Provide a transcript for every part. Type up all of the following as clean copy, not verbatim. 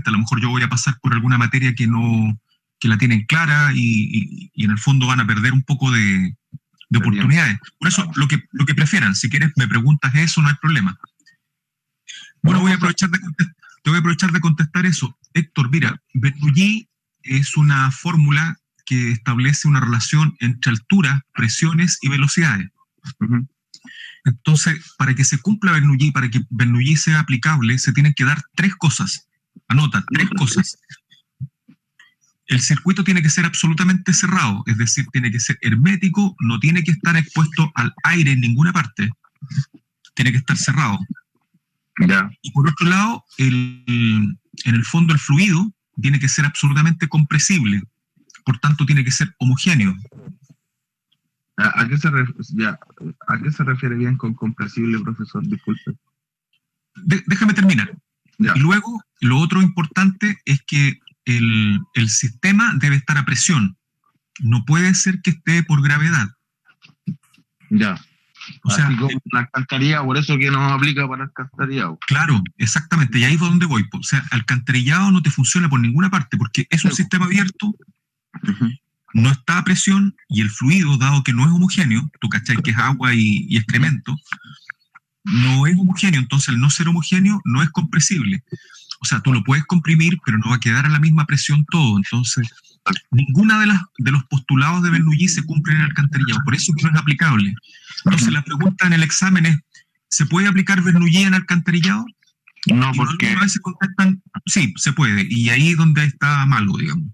diferente. A lo mejor yo voy a pasar por alguna materia que la tienen clara y en el fondo van a perder un poco de oportunidades. Por eso, lo que prefieran. Si quieres, me preguntas eso, no hay problema. Bueno, te voy a aprovechar de contestar eso. Héctor, mira, Bernoulli es una fórmula que establece una relación entre alturas, presiones y velocidades. Ujú. Entonces, para que se cumpla Bernoulli, para que Bernoulli sea aplicable, se tienen que dar 3 cosas. Anota, 3 cosas. El circuito tiene que ser absolutamente cerrado, es decir, tiene que ser hermético, no tiene que estar expuesto al aire en ninguna parte, tiene que estar cerrado. Ya. Y por otro lado, en el fondo el fluido tiene que ser absolutamente compresible, por tanto tiene que ser homogéneo. ¿A qué se refiere bien con compresible, profesor? Disculpe. Déjame terminar. Ya. Y luego, lo otro importante es que el sistema debe estar a presión. No puede ser que esté por gravedad. Ya. O sea, así como la alcantarillado, por eso que no aplica para alcantarillado. claro, exactamente, y ahí es donde voy. O sea, alcantarillado no te funciona por ninguna parte, porque es un sistema abierto, Ujú. no está a presión, y el fluido, dado que no es homogéneo, tú cachai que es agua y excremento, no es homogéneo, entonces al no ser homogéneo no es compresible. O sea, tú lo puedes comprimir, pero no va a quedar a la misma presión todo. Entonces, ninguna de los postulados de Bernoulli se cumplen en el alcantarillado, por eso que no es aplicable. Entonces, la pregunta en el examen es, ¿se puede aplicar Bernoulli en alcantarillado? No, Y porque... algunas veces contestan, sí, se puede, y ahí es donde está malo, digamos.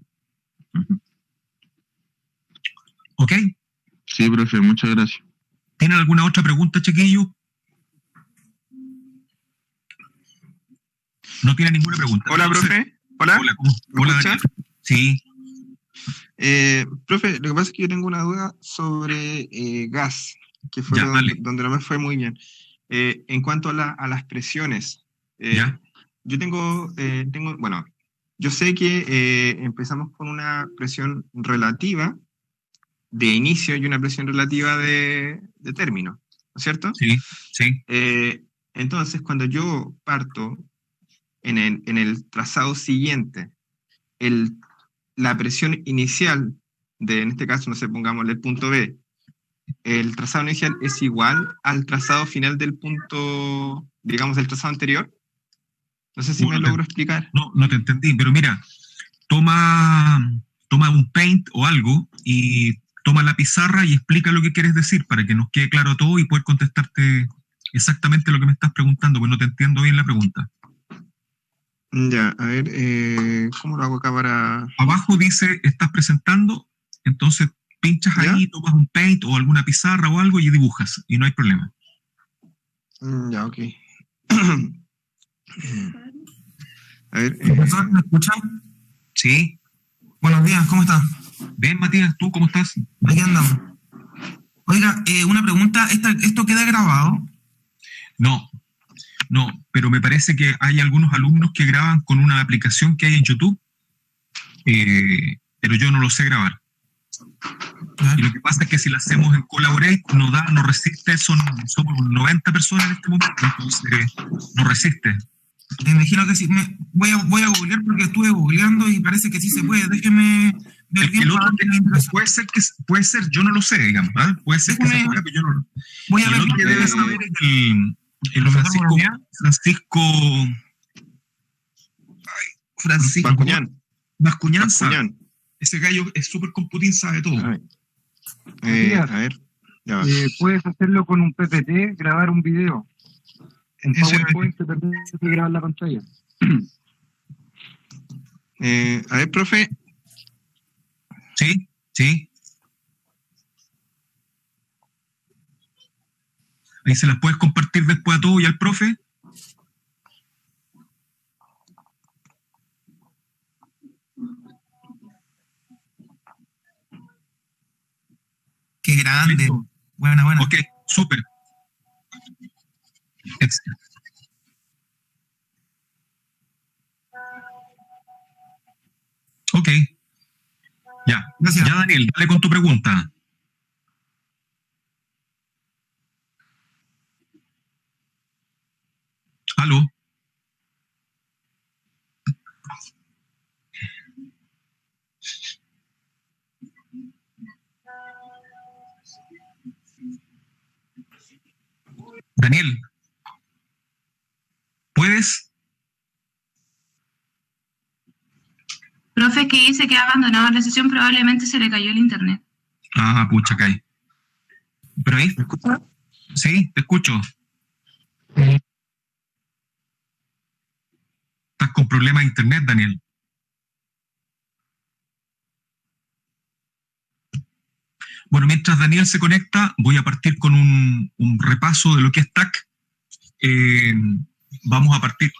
¿Ok? Sí, profe, muchas gracias. ¿Tienen alguna otra pregunta, chiquillos? No tiene ninguna pregunta. Hola, Entonces, profe. Hola. Hola, ¿Me hola, escucha? Daniel. Sí, Profe, lo que pasa es que yo tengo una duda sobre gas, que fue ya, dale. donde no me fue muy bien. En cuanto a las presiones, Ya. yo bueno, yo sé que empezamos con una presión relativa de inicio y una presión relativa de término, ¿no es cierto? Sí, sí. Entonces, cuando yo parto en el trazado siguiente, la presión inicial en este caso, no sé, pongámosle el punto B, el trazado inicial es igual al trazado final del punto, digamos, del trazado anterior. No sé si me logro explicar. No te entendí, pero mira, toma un paint o algo y toma la pizarra y explica lo que quieres decir para que nos quede claro todo y poder contestarte exactamente lo que me estás preguntando, porque no te entiendo bien la pregunta. Ya, a ver, ¿cómo lo hago acá para...? Abajo dice, estás presentando, entonces pinchas ¿Ya? ahí, tomas un paint o alguna pizarra o algo y dibujas, y no hay problema. Ya, ok. A ver, ¿Profesor, me escucha? Sí. Buenos días, ¿cómo está? Ven, Matías, ¿tú cómo estás? Aquí andamos. Oiga, una pregunta, ¿esto queda grabado? No, pero me parece que hay algunos alumnos que graban con una aplicación que hay en YouTube, pero yo no lo sé grabar. Y lo que pasa es que si lo hacemos en Collaborate, no resiste, somos 90 personas en este momento, entonces no resiste. Me imagino que sí. Voy a googlear porque estuve googleando y parece que sí se puede. Déjeme ver bien. El otro puede ser, yo no lo sé, digamos, ¿eh? Puede ser que se pueda, pero yo no lo sé. Voy a ver. El otro que debe saber es el Francisco Bascuñán. sabe. Ese gallo es súper computín, sabe todo. A ver. Ya va. Puedes hacerlo con un PPT, grabar un video. En Eso era- PowerPoint te permite grabar la pantalla. A ver, profe. Sí, sí. Ahí se las puedes compartir después a todos y al profe. Qué grande. Listo. Buena. Ok, súper. Ok. Ya. Gracias. Ya, Daniel, dale con tu pregunta. ¿Aló? Daniel, ¿puedes? Profe, que dice que ha abandonado la sesión, probablemente se le cayó el internet. Ah, pucha, cae. ¿Pero ahí? ¿Me escuchas? Sí, te escucho. Estás con problemas de internet, Daniel. Bueno, mientras Daniel se conecta, voy a partir con un repaso de lo que es TAC. Vamos a partir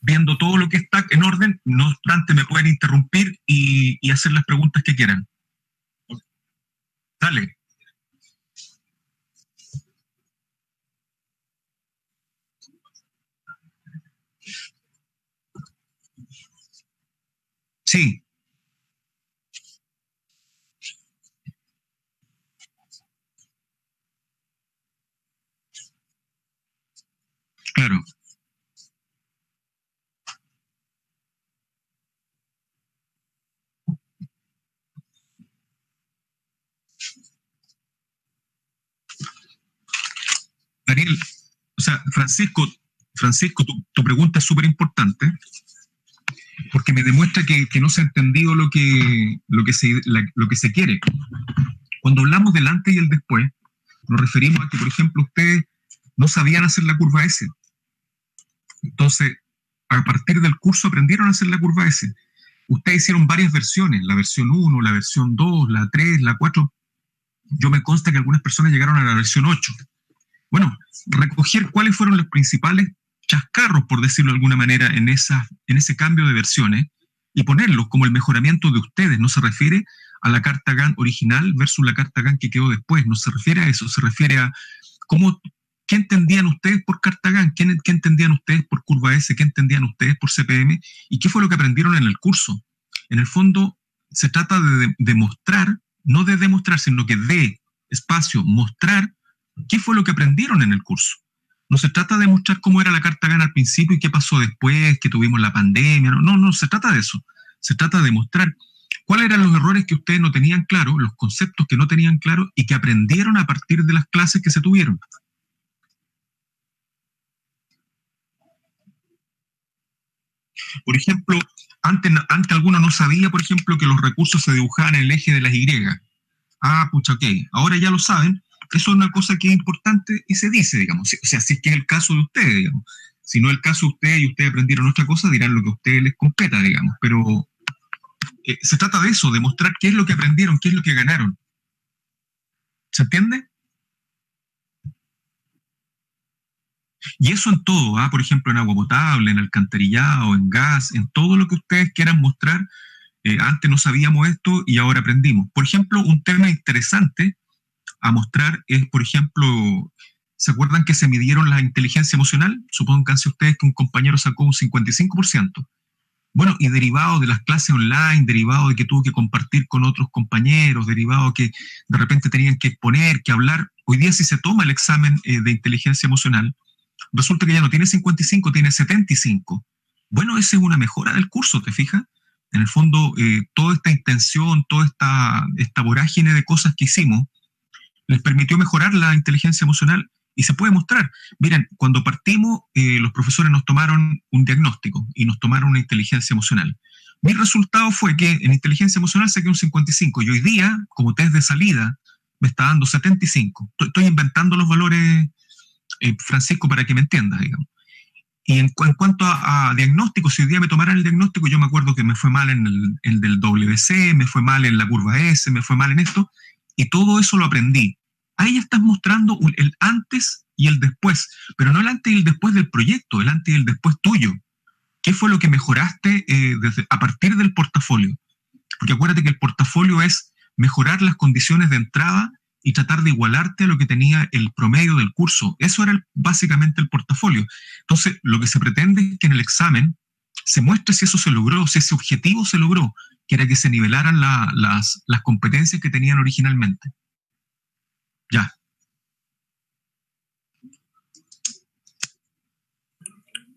viendo todo lo que es TAC en orden. No obstante, me pueden interrumpir y hacer las preguntas que quieran. Dale. Sí. Claro. Daniel, o sea, Francisco, tu pregunta es súper importante porque me demuestra que no se ha entendido lo que se quiere. Cuando hablamos del antes y el después, nos referimos a que, por ejemplo, ustedes no sabían hacer la curva S. Entonces, a partir del curso aprendieron a hacer la curva S. Ustedes hicieron varias versiones, la versión 1, la versión 2, la 3, la 4. Yo me consta que algunas personas llegaron a la versión 8. Bueno, recoger cuáles fueron los principales chascarros, por decirlo de alguna manera, en ese cambio de versiones y ponerlos como el mejoramiento de ustedes. No se refiere a la carta GAN original versus la carta GAN que quedó después. No se refiere a eso, se refiere a qué entendían ustedes por carta GAN, qué entendían ustedes por curva S, qué entendían ustedes por CPM y qué fue lo que aprendieron en el curso. En el fondo, se trata de demostrar, no de demostrar, sino que de espacio, mostrar qué fue lo que aprendieron en el curso. No se trata de mostrar cómo era la carta GAN al principio y qué pasó después, que tuvimos la pandemia. No se trata de eso. Se trata de mostrar cuáles eran los errores que ustedes no tenían claro, los conceptos que no tenían claro y que aprendieron a partir de las clases que se tuvieron. Por ejemplo, antes alguno no sabía, por ejemplo, que los recursos se dibujaban en el eje de las Y. Ah, pucha, ok. Ahora ya lo saben. Eso es una cosa que es importante y se dice, digamos. O sea, si es que es el caso de ustedes, digamos. Si no es el caso de ustedes y ustedes aprendieron otra cosa, dirán lo que a ustedes les competa, digamos. Pero se trata de eso, de mostrar qué es lo que aprendieron, qué es lo que ganaron. ¿Se entiende? Y eso en todo, por ejemplo, en agua potable, en alcantarillado, en gas, en todo lo que ustedes quieran mostrar. Antes no sabíamos esto y ahora aprendimos. Por ejemplo, un tema interesante a mostrar es, por ejemplo, ¿se acuerdan que se midieron la inteligencia emocional? Supónganse ustedes que un compañero sacó un 55%. Bueno, y derivado de las clases online, derivado de que tuvo que compartir con otros compañeros, derivado de que de repente tenían que exponer, que hablar, hoy día si se toma el examen de inteligencia emocional, resulta que ya no tiene 55, tiene 75. Bueno, esa es una mejora del curso, ¿te fijas? En el fondo, toda esta intención, toda esta vorágine de cosas que hicimos, les permitió mejorar la inteligencia emocional y se puede mostrar. Miren, cuando partimos, los profesores nos tomaron un diagnóstico y nos tomaron una inteligencia emocional. Mi resultado fue que en inteligencia emocional saqué un 55 y hoy día, como test de salida, me está dando 75. Estoy inventando los valores, Francisco, para que me entiendas, digamos. Y en cuanto a diagnóstico, si hoy día me tomaran el diagnóstico, yo me acuerdo que me fue mal en el del WC, me fue mal en la curva S, me fue mal en esto, y todo eso lo aprendí. Ahí estás mostrando el antes y el después, pero no el antes y el después del proyecto, el antes y el después tuyo. ¿Qué fue lo que mejoraste a partir del portafolio? Porque acuérdate que el portafolio es mejorar las condiciones de entrada y tratar de igualarte a lo que tenía el promedio del curso. Eso era básicamente el portafolio. Entonces, lo que se pretende es que en el examen se muestre si eso se logró, si ese objetivo se logró, que era que se nivelaran las competencias que tenían originalmente. Ya.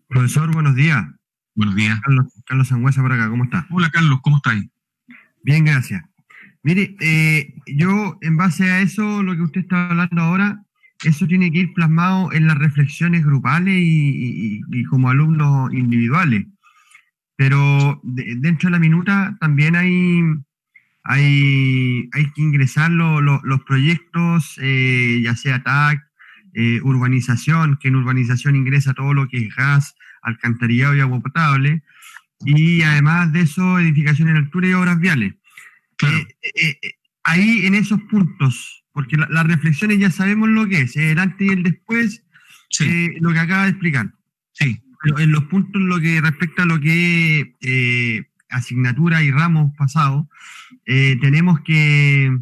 Profesor, buenos días. Buenos días. Carlos Sangüesa por acá, ¿cómo está? Hola, Carlos, ¿cómo estáis? Bien, gracias. Mire, yo en base a eso, lo que usted está hablando ahora, eso tiene que ir plasmado en las reflexiones grupales y como alumnos individuales. Pero dentro de la minuta también hay que ingresar los proyectos, ya sea TAC, urbanización, que en urbanización ingresa todo lo que es gas, alcantarillado y agua potable, y además de eso, edificación en altura y obras viales. Claro. Ahí en esos puntos, porque las reflexiones ya sabemos lo que es, el antes y el después, Sí. lo que acaba de explicar. Sí, Pero en los puntos lo que respecta a lo que es asignatura y ramos pasados, tenemos que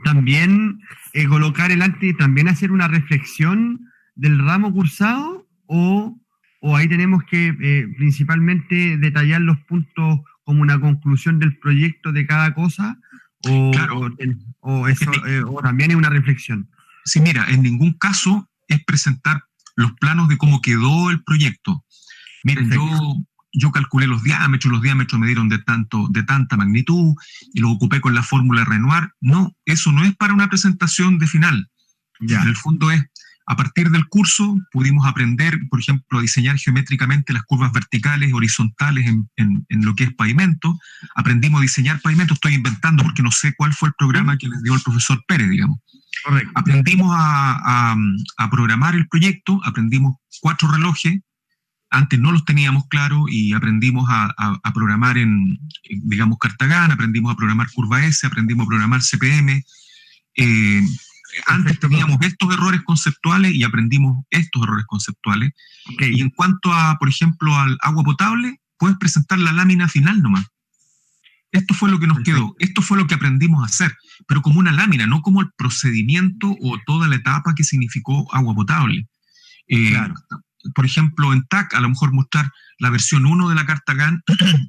también colocar el antes y también hacer una reflexión del ramo cursado, o ahí tenemos que principalmente detallar los puntos como una conclusión del proyecto de cada cosa, Claro. o también es una reflexión. sí, mira, en ningún caso es presentar los planos de cómo quedó el proyecto. Miren, yo calculé los diámetros me dieron de tanta magnitud, y los ocupé con la fórmula Renoir. No, eso no es para una presentación de final. Ya. En el fondo es, a partir del curso pudimos aprender, por ejemplo, a diseñar geométricamente las curvas verticales y horizontales en lo que es pavimento. Aprendimos a diseñar pavimento, estoy inventando porque no sé cuál fue el programa que les dio el profesor Pérez, digamos. Correcto. Aprendimos a programar el proyecto, aprendimos 4 relojes, antes no los teníamos claros, y aprendimos a programar digamos, Cartagán, aprendimos a programar curva S, aprendimos a programar CPM. Antes teníamos estos errores conceptuales y aprendimos estos errores conceptuales. Okay. Y en cuanto a, por ejemplo, al agua potable, puedes presentar la lámina final nomás. Esto fue lo que nos quedó, esto fue lo que aprendimos a hacer, pero como una lámina, no como el procedimiento o toda la etapa que significó agua potable. Claro. Por ejemplo, en TAC, a lo mejor mostrar la versión 1 de la Cartagán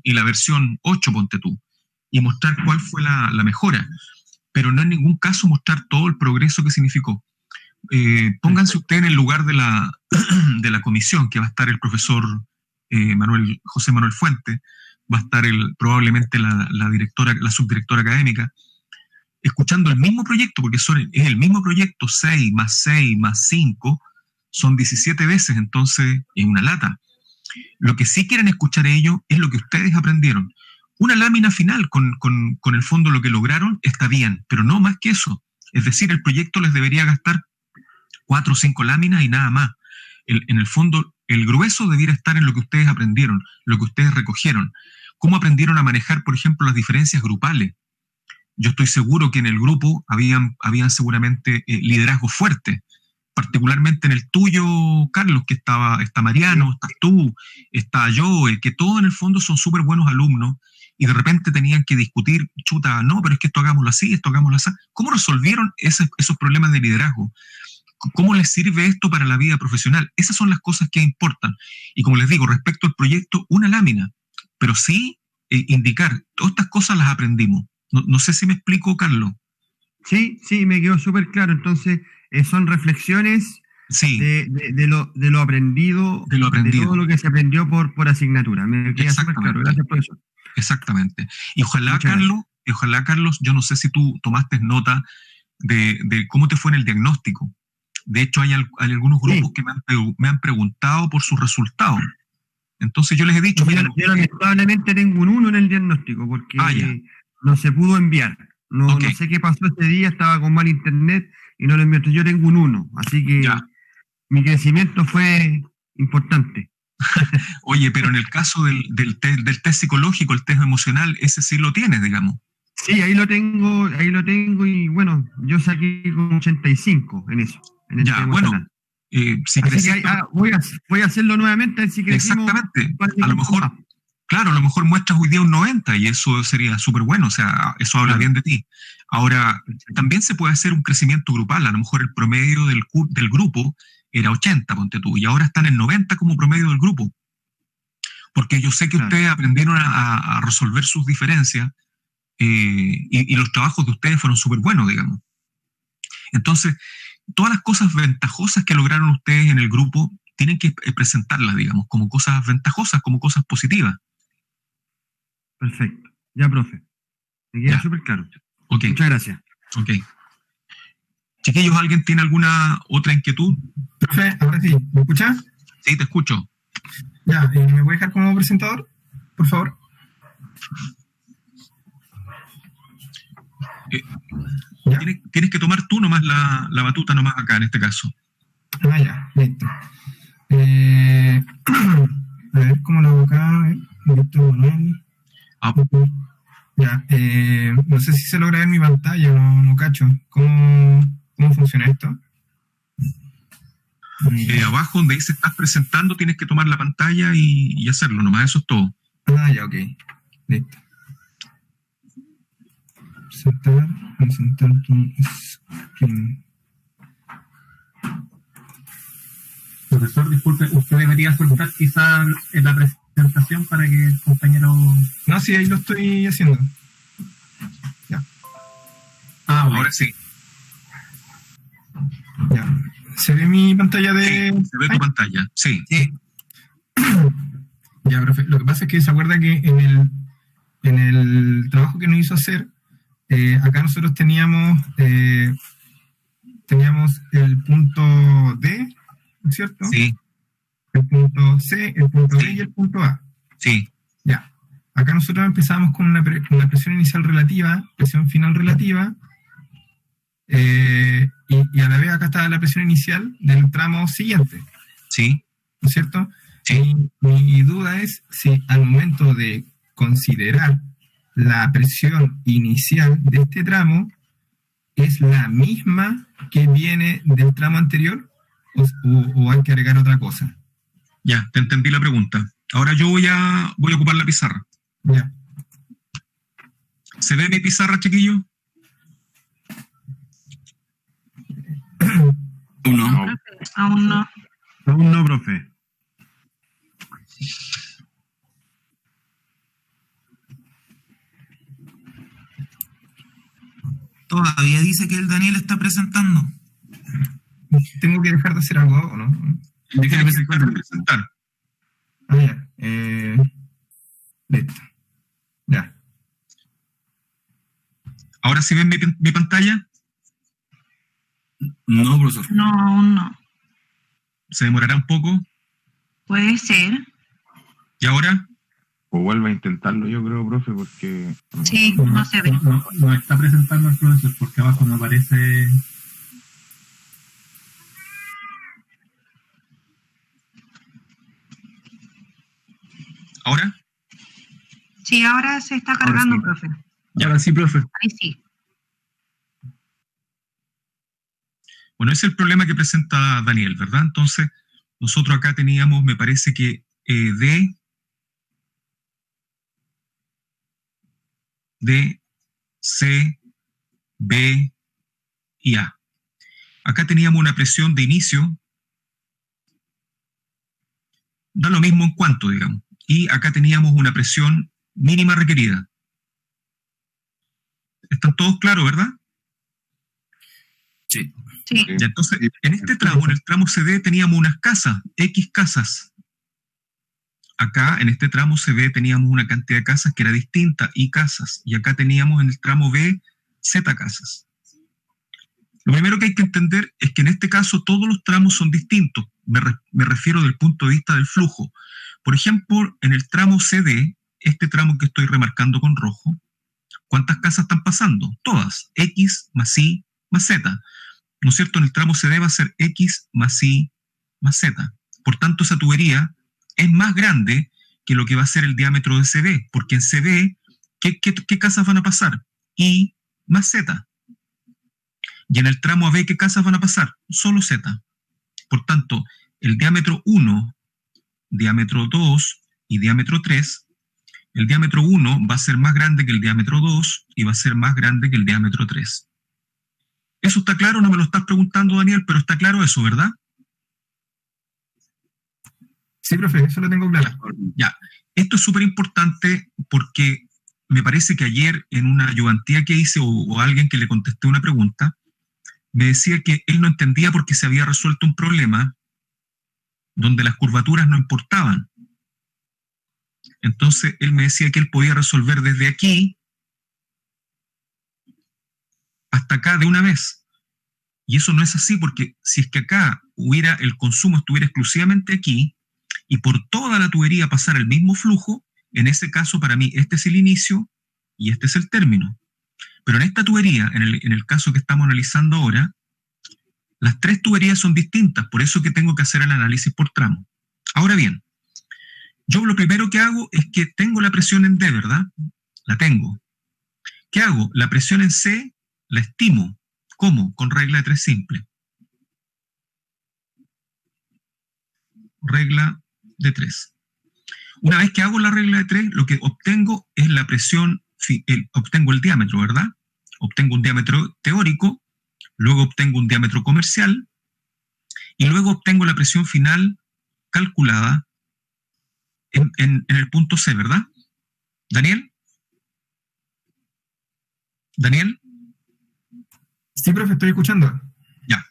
y la versión 8, ponte tú, y mostrar cuál fue la mejora, pero no en ningún caso mostrar todo el progreso que significó. Pónganse ustedes en el lugar de la comisión, que va a estar el profesor José Manuel Fuente, va a estar probablemente la subdirectora académica, escuchando el mismo proyecto, porque es el mismo proyecto, 6 más 5, son 17 veces, entonces es una lata. Lo que sí quieren escuchar ellos es lo que ustedes aprendieron. Una lámina final con el fondo lo que lograron está bien, pero no más que eso. Es decir, el proyecto les debería gastar 4 o 5 láminas y nada más. En el fondo, el grueso debiera estar en lo que ustedes aprendieron, lo que ustedes recogieron. ¿Cómo aprendieron a manejar, por ejemplo, las diferencias grupales? Yo estoy seguro que en el grupo habían seguramente liderazgos fuertes, particularmente en el tuyo, Carlos, que está Mariano, estás tú, está yo, que todos en el fondo son súper buenos alumnos, y de repente tenían que discutir, chuta, no, pero es que esto hagámoslo así, esto hagámoslo así. ¿Cómo resolvieron esos problemas de liderazgo? ¿Cómo les sirve esto para la vida profesional? Esas son las cosas que importan. Y como les digo, respecto al proyecto, una lámina, pero sí indicar, todas estas cosas las aprendimos. No sé si me explico, Carlos. Sí, me quedó súper claro. Entonces, son reflexiones Sí. de lo aprendido, De lo aprendido. de todo lo que se aprendió por asignatura. Me queda súper claro. Gracias, profesor. Exactamente. Y ojalá, Carlos, yo no sé si tú tomaste nota de cómo te fue en el diagnóstico. De hecho, hay algunos grupos que me han preguntado por sus resultados. Entonces yo les he dicho... Yo lamentablemente tengo un 1 en el diagnóstico, porque no se pudo enviar. No sé qué pasó ese día, estaba con mal internet y no lo envié. Yo tengo un 1, así que mi crecimiento fue importante. Oye, pero en el caso del test psicológico, el test emocional, ese sí lo tienes, digamos. Sí, ahí lo tengo, y bueno, yo saqué con 85 en eso. En el test emocional. Si creciste, voy a hacerlo nuevamente, a ver si crecimos. Exactamente. A lo mejor, claro, a lo mejor muestras hoy día un 90 y eso sería súper bueno, o sea, eso habla bien de ti. Ahora, también se puede hacer un crecimiento grupal, a lo mejor el promedio del grupo era 80, ponte tú, y ahora están en 90 como promedio del grupo. Porque yo sé que ustedes aprendieron a resolver sus diferencias y los trabajos de ustedes fueron súper buenos, digamos. Entonces, todas las cosas ventajosas que lograron ustedes en el grupo tienen que presentarlas, digamos, como cosas ventajosas, como cosas positivas. Perfecto. Ya, profe. Me queda súper claro. Okay. Muchas gracias. Ok. Chiquillos, ¿alguien tiene alguna otra inquietud? Profe, ahora sí, ¿me escuchas? Sí, te escucho. Ya, ¿me puede dejar como presentador, por favor? ¿Ya? Tienes que tomar tú nomás la batuta nomás acá, en este caso. Ah, ya, listo. A ver, ¿cómo lo hago acá? A ver, Víctor Manuel. Ah, Ya, no sé si se logra ver mi pantalla, no cacho. ¿Cómo funciona esto? abajo donde dice estás presentando, tienes que tomar la pantalla y hacerlo nomás, eso es todo. Ah, ya, ok. Listo. Presentar tu screen. Profesor, disculpe, usted debería soltar quizá en la presentación para que el compañero... No, sí, ahí lo estoy haciendo. Ya. Ah, bueno. Ahora sí, Ya. ¿Se ve mi pantalla de...? sí, se ve tu pantalla, sí. Ya, profe. Lo que pasa es que se acuerda que en el trabajo que nos hizo hacer, acá nosotros teníamos el punto D, ¿no es cierto? Sí, El punto C, el punto Sí. D y el punto A. sí, Ya. Acá nosotros empezamos con una presión inicial relativa, presión final relativa, y a la vez acá está la presión inicial del tramo siguiente, sí, ¿no es cierto? sí. Mi duda es si al momento de considerar la presión inicial de este tramo es la misma que viene del tramo anterior o hay que agregar otra cosa. Ya, te entendí la pregunta. Ahora yo voy a ocupar la pizarra. Ya. ¿Se ve mi pizarra, chiquillo? No. Aún no. Aún no, profe. Todavía dice que el Daniel está presentando. ¿Tengo que dejar de hacer algo o no? Tienes que presentar. Ah, ya. Listo. Ya. ¿Ahora sí ven mi pantalla? No, profesor. No, aún no. ¿Se demorará un poco? Puede ser. ¿Y ahora? O vuelva a intentarlo, yo creo, profe, porque... Sí, no se ve. No está presentando el profesor porque abajo no aparece... ¿Ahora? Sí, ahora se está cargando, sí. profe. Ahora sí, profe. Ahí sí. Bueno, ese es el problema que presenta Daniel, ¿verdad? Entonces, nosotros acá teníamos, me parece que D, C, B y A. Acá teníamos una presión de inicio, da lo mismo en cuanto, digamos, y acá teníamos una presión mínima requerida. ¿Están todos claros, verdad? Sí. Ya, entonces, en este tramo, en el tramo CD, teníamos unas casas, X casas. Acá, en este tramo CB, teníamos una cantidad de casas que era distinta, Y casas. Y acá teníamos en el tramo B, Z casas. Lo primero que hay que entender es que en este caso todos los tramos son distintos. Me refiero del punto de vista del flujo. Por ejemplo, en el tramo CD, este tramo que estoy remarcando con rojo, ¿cuántas casas están pasando? Todas. X más Y más Z. ¿No es cierto? En el tramo CD va a ser X más Y más Z. Por tanto, esa tubería es más grande que lo que va a ser el diámetro de CB, porque en CB, ¿qué casas van a pasar? Y más Z. Y en el tramo AB, ¿qué casas van a pasar? Solo Z. Por tanto, el diámetro 1, diámetro 2 y diámetro 3, el diámetro 1 va a ser más grande que el diámetro 2 y va a ser más grande que el diámetro 3. ¿Eso está claro? No me lo estás preguntando, Daniel, pero está claro eso, ¿verdad? Sí, profe, eso lo tengo claro. Ya, esto es súper importante porque me parece que ayer en una ayudantía que hice o alguien que le contesté una pregunta, me decía que él no entendía por qué se había resuelto un problema donde las curvaturas no importaban. Entonces él me decía que él podía resolver desde aquí hasta acá de una vez. Y eso no es así, porque si es que acá el consumo estuviera exclusivamente aquí, y por toda la tubería pasara el mismo flujo, en ese caso para mí este es el inicio y este es el término. Pero en esta tubería, en el caso que estamos analizando ahora, las tres tuberías son distintas, por eso que tengo que hacer el análisis por tramo. Ahora bien, yo lo primero que hago es que tengo la presión en D, ¿verdad? La tengo. ¿Qué hago? La presión en C la estimo. ¿Cómo? Con regla de 3 simple. Regla de 3. Una vez que hago la regla de 3, lo que obtengo es la presión, obtengo el diámetro, ¿verdad? Obtengo un diámetro teórico, luego obtengo un diámetro comercial, y luego obtengo la presión final calculada en el punto C, ¿verdad? ¿Daniel? ¿Daniel? Sí, profe, estoy escuchando. Ya.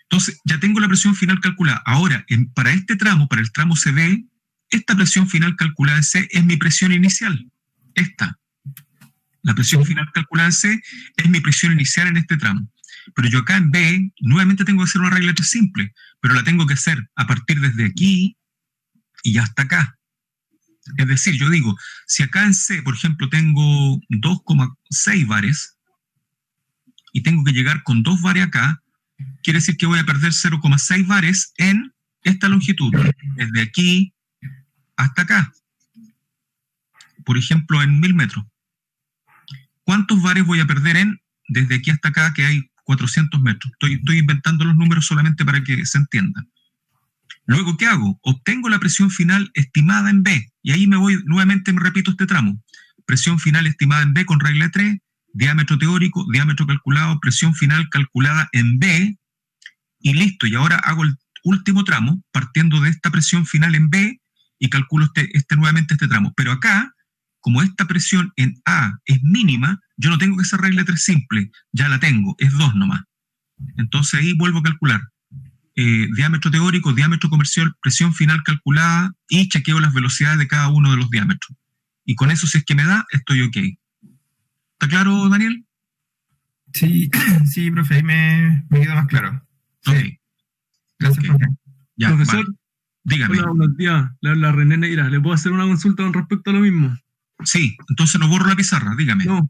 Entonces, ya tengo la presión final calculada. Ahora, para este tramo, para el tramo CB, esta presión final calculada en C es mi presión inicial. Esta. La presión final calculada en C es mi presión inicial en este tramo. Pero yo acá en B, nuevamente tengo que hacer una regla de 3 simple, pero la tengo que hacer a partir desde aquí y hasta acá. Es decir, yo digo, si acá en C, por ejemplo, tengo 2,6 bares y tengo que llegar con 2 bares acá, quiere decir que voy a perder 0,6 bares en esta longitud, desde aquí hasta acá. Por ejemplo, en 1000 metros. ¿Cuántos bares voy a perder desde aquí hasta acá, que hay 400 metros? Estoy inventando los números solamente para que se entienda. Luego, ¿qué hago? Obtengo la presión final estimada en B. Y ahí me repito este tramo. Presión final estimada en B con regla de 3, diámetro teórico, diámetro calculado, presión final calculada en B, y listo. Y ahora hago el último tramo, partiendo de esta presión final en B, y calculo nuevamente este tramo. Pero acá, como esta presión en A es mínima, yo no tengo que hacer regla de 3 simple, ya la tengo, es 2 nomás. Entonces ahí vuelvo a calcular. Diámetro teórico, diámetro comercial, presión final calculada, y chequeo las velocidades de cada uno de los diámetros. Y con eso, si es que me da, estoy ok. ¿Está claro, Daniel? Sí, sí, profe, ahí me quedó más claro. Sí. Ok. Gracias, Ok. profe. Ya, Profesor, vale. Dígame. hola, buenos días. Le habla René Neira. ¿Le puedo hacer una consulta con respecto a lo mismo? Sí, entonces no borro la pizarra, dígame. No.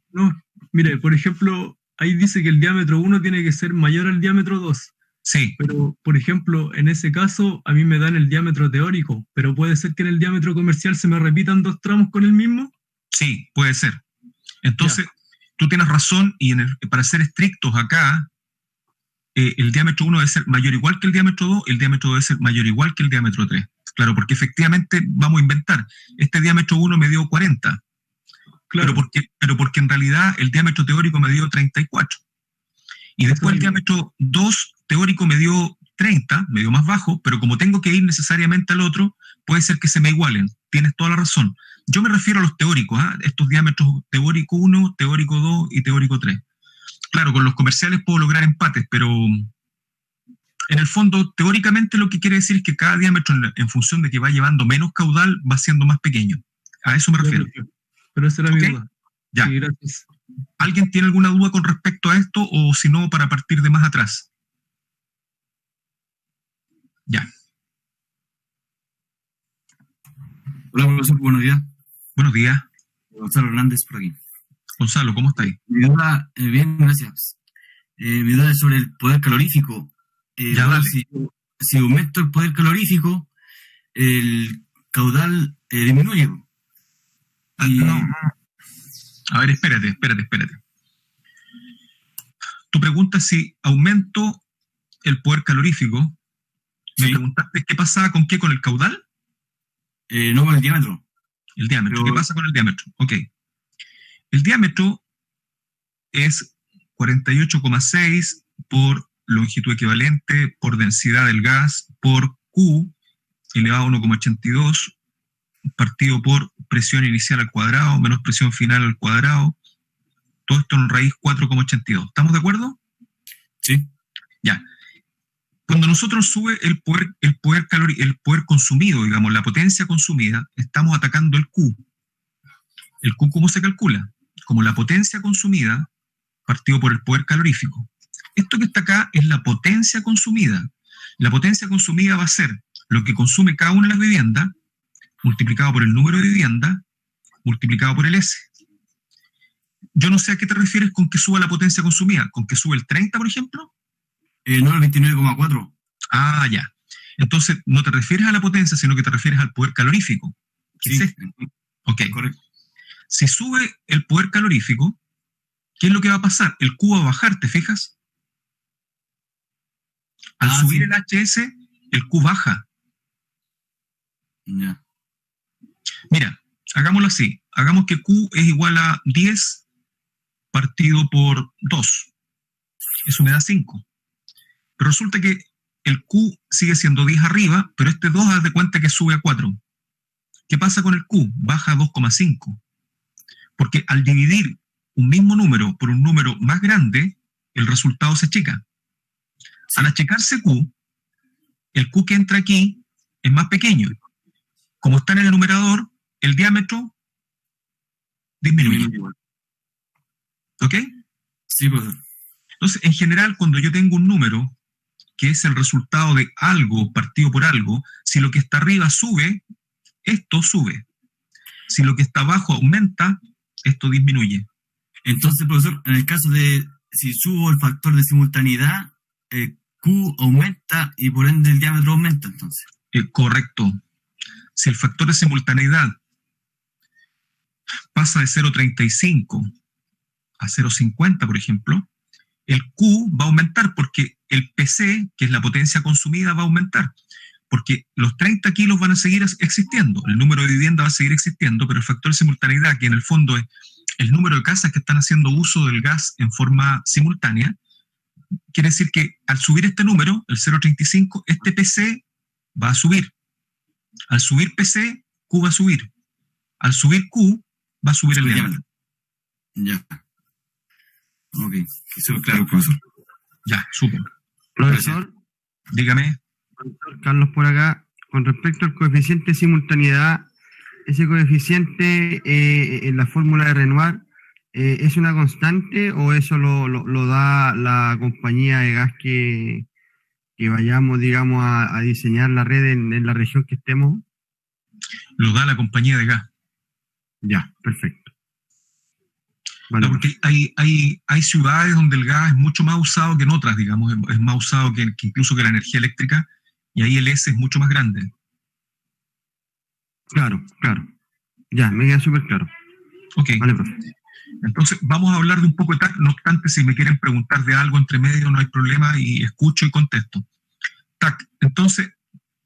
Mire, por ejemplo, ahí dice que el diámetro 1 tiene que ser mayor al diámetro 2. Sí, Pero, por ejemplo, en ese caso, a mí me dan el diámetro teórico, pero puede ser que en el diámetro comercial se me repitan 2 tramos con el mismo. sí, puede ser. Entonces, tú tienes razón, y para ser estrictos acá, el diámetro 1 debe ser mayor o igual que el diámetro 2, el diámetro 2 debe ser mayor o igual que el diámetro 3. Claro, porque efectivamente vamos a inventar. Este diámetro 1 me dio 40, Claro. pero porque en realidad el diámetro teórico me dio 34. Y después el diámetro 2 teórico me dio 30, me dio más bajo, pero como tengo que ir necesariamente al otro, puede ser que se me igualen. Tienes toda la razón. Yo me refiero a los teóricos, estos diámetros teórico 1, teórico 2 y teórico 3. Claro, con los comerciales puedo lograr empates, pero en el fondo, teóricamente lo que quiere decir es que cada diámetro, en función de que va llevando menos caudal, va siendo más pequeño. A eso me refiero. Pero esa era mi ¿Ok? duda. Ya. Sí, gracias. ¿Alguien tiene alguna duda con respecto a esto, o si no, para partir de más atrás? Ya. Hola, profesor, buenos días. Buenos días. Gonzalo Hernández por aquí. Gonzalo, ¿cómo estáis? Mi duda, bien, gracias. Mi duda es sobre el poder calorífico. Ya, Bueno, dale. si aumento el poder calorífico, el caudal disminuye. Y, No. A ver, espérate. Tu pregunta es si aumento el poder calorífico. ¿Me Sí. preguntaste qué pasaba con qué? ¿Con el caudal? no con el diámetro. El diámetro. Pero- ¿Qué pasa con el diámetro? Ok. El diámetro es 48,6 por longitud equivalente, por densidad del gas, por Q elevado a 1,82, partido por presión inicial al cuadrado, menos presión final al cuadrado. Todo esto en raíz 4,82. ¿Estamos de acuerdo? Sí. Ya. Cuando nosotros sube el poder consumido, digamos, la potencia consumida, estamos atacando el Q. ¿El Q cómo se calcula? Como la potencia consumida partido por el poder calorífico. Esto que está acá es la potencia consumida. La potencia consumida va a ser lo que consume cada una de las viviendas, multiplicado por el número de viviendas, multiplicado por el S. Yo no sé a qué te refieres con que suba la potencia consumida. ¿Con que sube el 30, por ejemplo? No, el 29,4. Ah, ya. Entonces, no te refieres a la potencia, sino que te refieres al poder calorífico. ¿Qué Sí, es este? Ok. correcto. Si sube el poder calorífico, ¿qué es lo que va a pasar? El Q va a bajar, ¿te fijas? Al subir sí. el HS, el Q baja. Ya. Mira, hagámoslo así. Hagamos que Q es igual a 10 partido por 2. Eso me da 5. Pero resulta que el Q sigue siendo 10 arriba, pero este 2 haz de cuenta que sube a 4. ¿Qué pasa con el Q? Baja a 2,5. Porque al dividir un mismo número por un número más grande, el resultado se achica. Al achicarse Q, el Q que entra aquí es más pequeño. Como está en el numerador, el diámetro disminuye. ¿Ok? Sí, profesor. Entonces, en general, cuando yo tengo un número que es el resultado de algo partido por algo, si lo que está arriba sube, esto sube. Si lo que está abajo aumenta, esto disminuye. Entonces, profesor, en el caso de si subo el factor de simultaneidad, Q aumenta y por ende el diámetro aumenta, entonces. Correcto. Si el factor de simultaneidad pasa de 0,35 a 0,50, por ejemplo, el Q va a aumentar porque el PC, que es la potencia consumida, va a aumentar. Porque los 30 kilos van a seguir existiendo, el número de viviendas va a seguir existiendo, pero el factor de simultaneidad, que en el fondo es el número de casas que están haciendo uso del gas en forma simultánea, quiere decir que al subir este número, el 0,35, este PC va a subir. Al subir PC, Q va a subir. Al subir Q, va a subir el diámetro. Ya. Ok, eso es claro, profesor. Ya, súper. Profesor, Dígame. profesor Carlos por acá, con respecto al coeficiente de simultaneidad, ese coeficiente en la fórmula de Renoir, ¿es una constante o eso lo da la compañía de gas que vayamos, digamos, a diseñar la red en la región que estemos? Lo da la compañía de gas. Ya, perfecto. Vale, No, porque hay ciudades donde el gas es mucho más usado que en otras, digamos, es más usado que incluso que la energía eléctrica, y ahí el S es mucho más grande. claro. Ya, me queda súper claro. Ok. Vale, profe. Entonces, vamos a hablar de un poco de TAC, no obstante, si me quieren preguntar de algo entre medio, no hay problema, y escucho y contesto. TAC, entonces,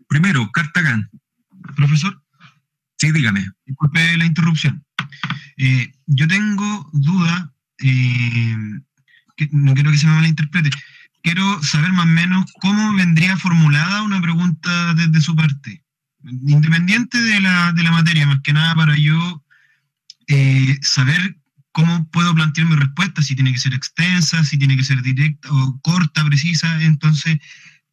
primero, Cartagán. Profesor, Sí, dígame. disculpe la interrupción. Yo tengo duda, que no quiero que se me malinterprete. Quiero saber más o menos cómo vendría formulada una pregunta desde su parte, independiente de la materia, más que nada para yo saber cómo puedo plantear mi respuesta, si tiene que ser extensa, si tiene que ser directa o corta, precisa. Entonces,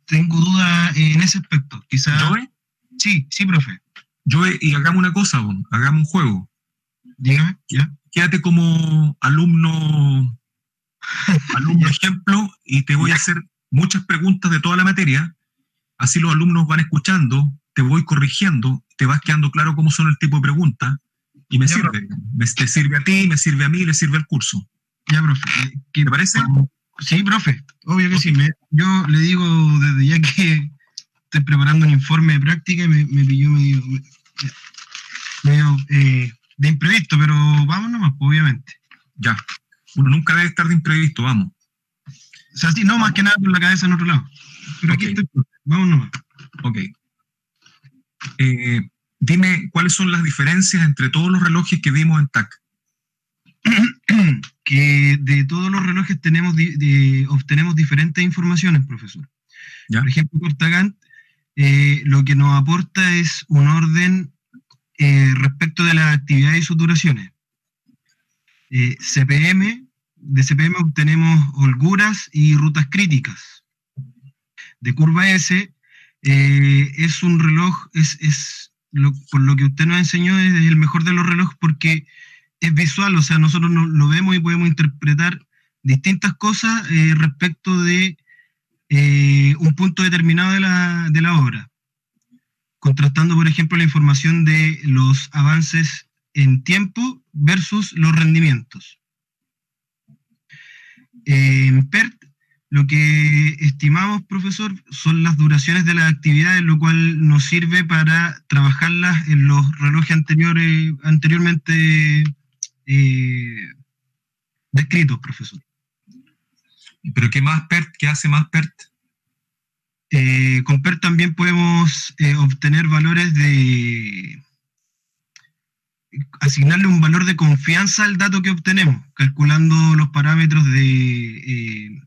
tengo duda en ese aspecto. Quizá. ¿Joe? Sí, profe. Joe, y hagamos una cosa, hagamos un juego. Dígame, ya. Quédate como alumno ejemplo, y te voy a hacer muchas preguntas de toda la materia. Así los alumnos van escuchando, te voy corrigiendo, te vas quedando claro cómo son el tipo de preguntas, y me Ya, sirve. Te sirve a ti, me sirve a mí, le sirve al curso. Ya, profe. ¿Te parece? Sí, profe. Obvio que sí. Yo le digo desde ya que estoy preparando un informe de práctica y me pilló medio de imprevisto, pero vamos nomás, obviamente. Ya. Uno nunca debe estar de imprevisto, vamos. O sea, sí, no, más que nada con la cabeza en otro lado. Pero aquí Ok. estoy, profe. Vamos nomás. Ok. Dime, ¿cuáles son las diferencias entre todos los relojes que vimos en TAC? Que de todos los relojes obtenemos diferentes informaciones, profesor. ¿Ya? Por ejemplo, Cartagán lo que nos aporta es un orden respecto de las actividades y sus duraciones. De CPM obtenemos holguras y rutas críticas. De curva S es un reloj, por lo que usted nos enseñó, es el mejor de los relojes porque es visual, o sea, nosotros lo vemos y podemos interpretar distintas cosas respecto de un punto determinado de la obra, contrastando, por ejemplo, la información de los avances en tiempo versus los rendimientos. En PERT, lo que estimamos, profesor, son las duraciones de las actividades, lo cual nos sirve para trabajarlas en los relojes anteriormente descritos, profesor. ¿Pero qué más PERT? ¿Qué hace más PERT? Con PERT también podemos obtener valores asignarle un valor de confianza al dato que obtenemos, calculando los parámetros de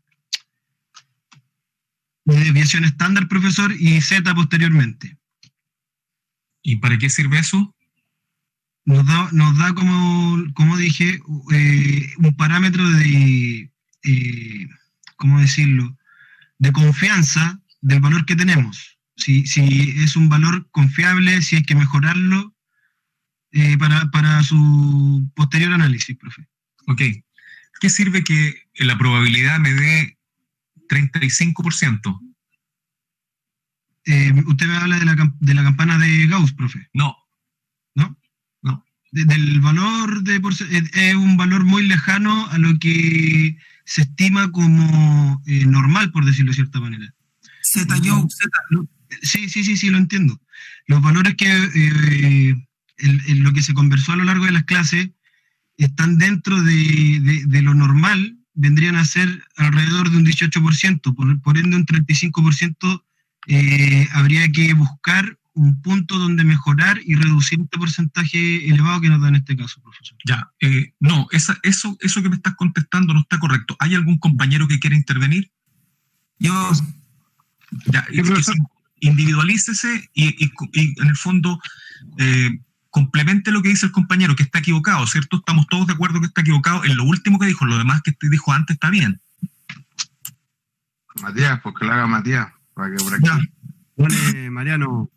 desviación estándar, profesor, y Z posteriormente. ¿Y para qué sirve eso? Nos da como dije, un parámetro de, ¿cómo decirlo?, de confianza del valor que tenemos. Si es un valor confiable, si hay que mejorarlo, para su posterior análisis, profe. Ok. ¿Qué sirve que la probabilidad me dé 35%? Usted me habla de la campana de Gauss, profe. No. ¿No? No. Del valor es un valor muy lejano a lo que se estima como normal, por decirlo de cierta manera. Sí, lo entiendo. Los valores que en lo que se conversó a lo largo de las clases están dentro de lo normal, vendrían a ser alrededor de un 18%, por ende un 35% habría que buscar un punto donde mejorar y reducir este porcentaje elevado que nos da en este caso, profesor. Ya, no, eso que me estás contestando no está correcto. ¿Hay algún compañero que quiera intervenir? Yo. Ya, individualícese y en el fondo complemente lo que dice el compañero, que está equivocado, ¿cierto? Estamos todos de acuerdo que está equivocado en lo último que dijo, lo demás que dijo antes está bien. Matías, pues que lo haga Matías, para que por aquí. Vale, Mariano.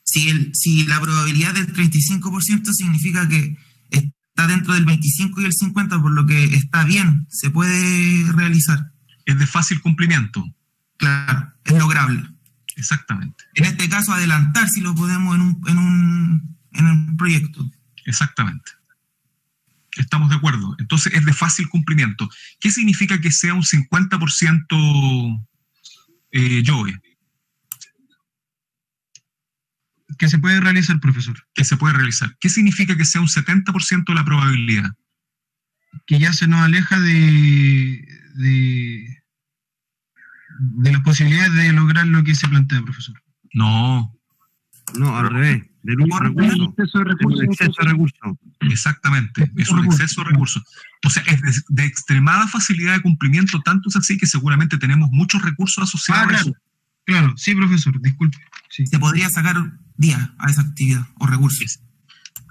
Si la probabilidad del 35% significa que está dentro del 25 y el 50, por lo que está bien, se puede realizar. Es de fácil cumplimiento. Claro, es lograble. Exactamente. En este caso, adelantar si lo podemos en un proyecto. Exactamente. Estamos de acuerdo. Entonces es de fácil cumplimiento. ¿Qué significa que sea un 50% Joe? Que se puede realizar, profesor. Que se puede realizar. ¿Qué significa que sea un 70% de la probabilidad? Que ya se nos aleja de las posibilidades de lograr lo que se plantea, profesor. No, al revés. Del exceso de recursos. Exactamente, es un exceso de recursos. O sea, es de extremada facilidad de cumplimiento, tanto es así que seguramente tenemos muchos recursos asociados a eso. Claro, sí, profesor, disculpe. Sí. Se podría sacar días a esa actividad o recursos.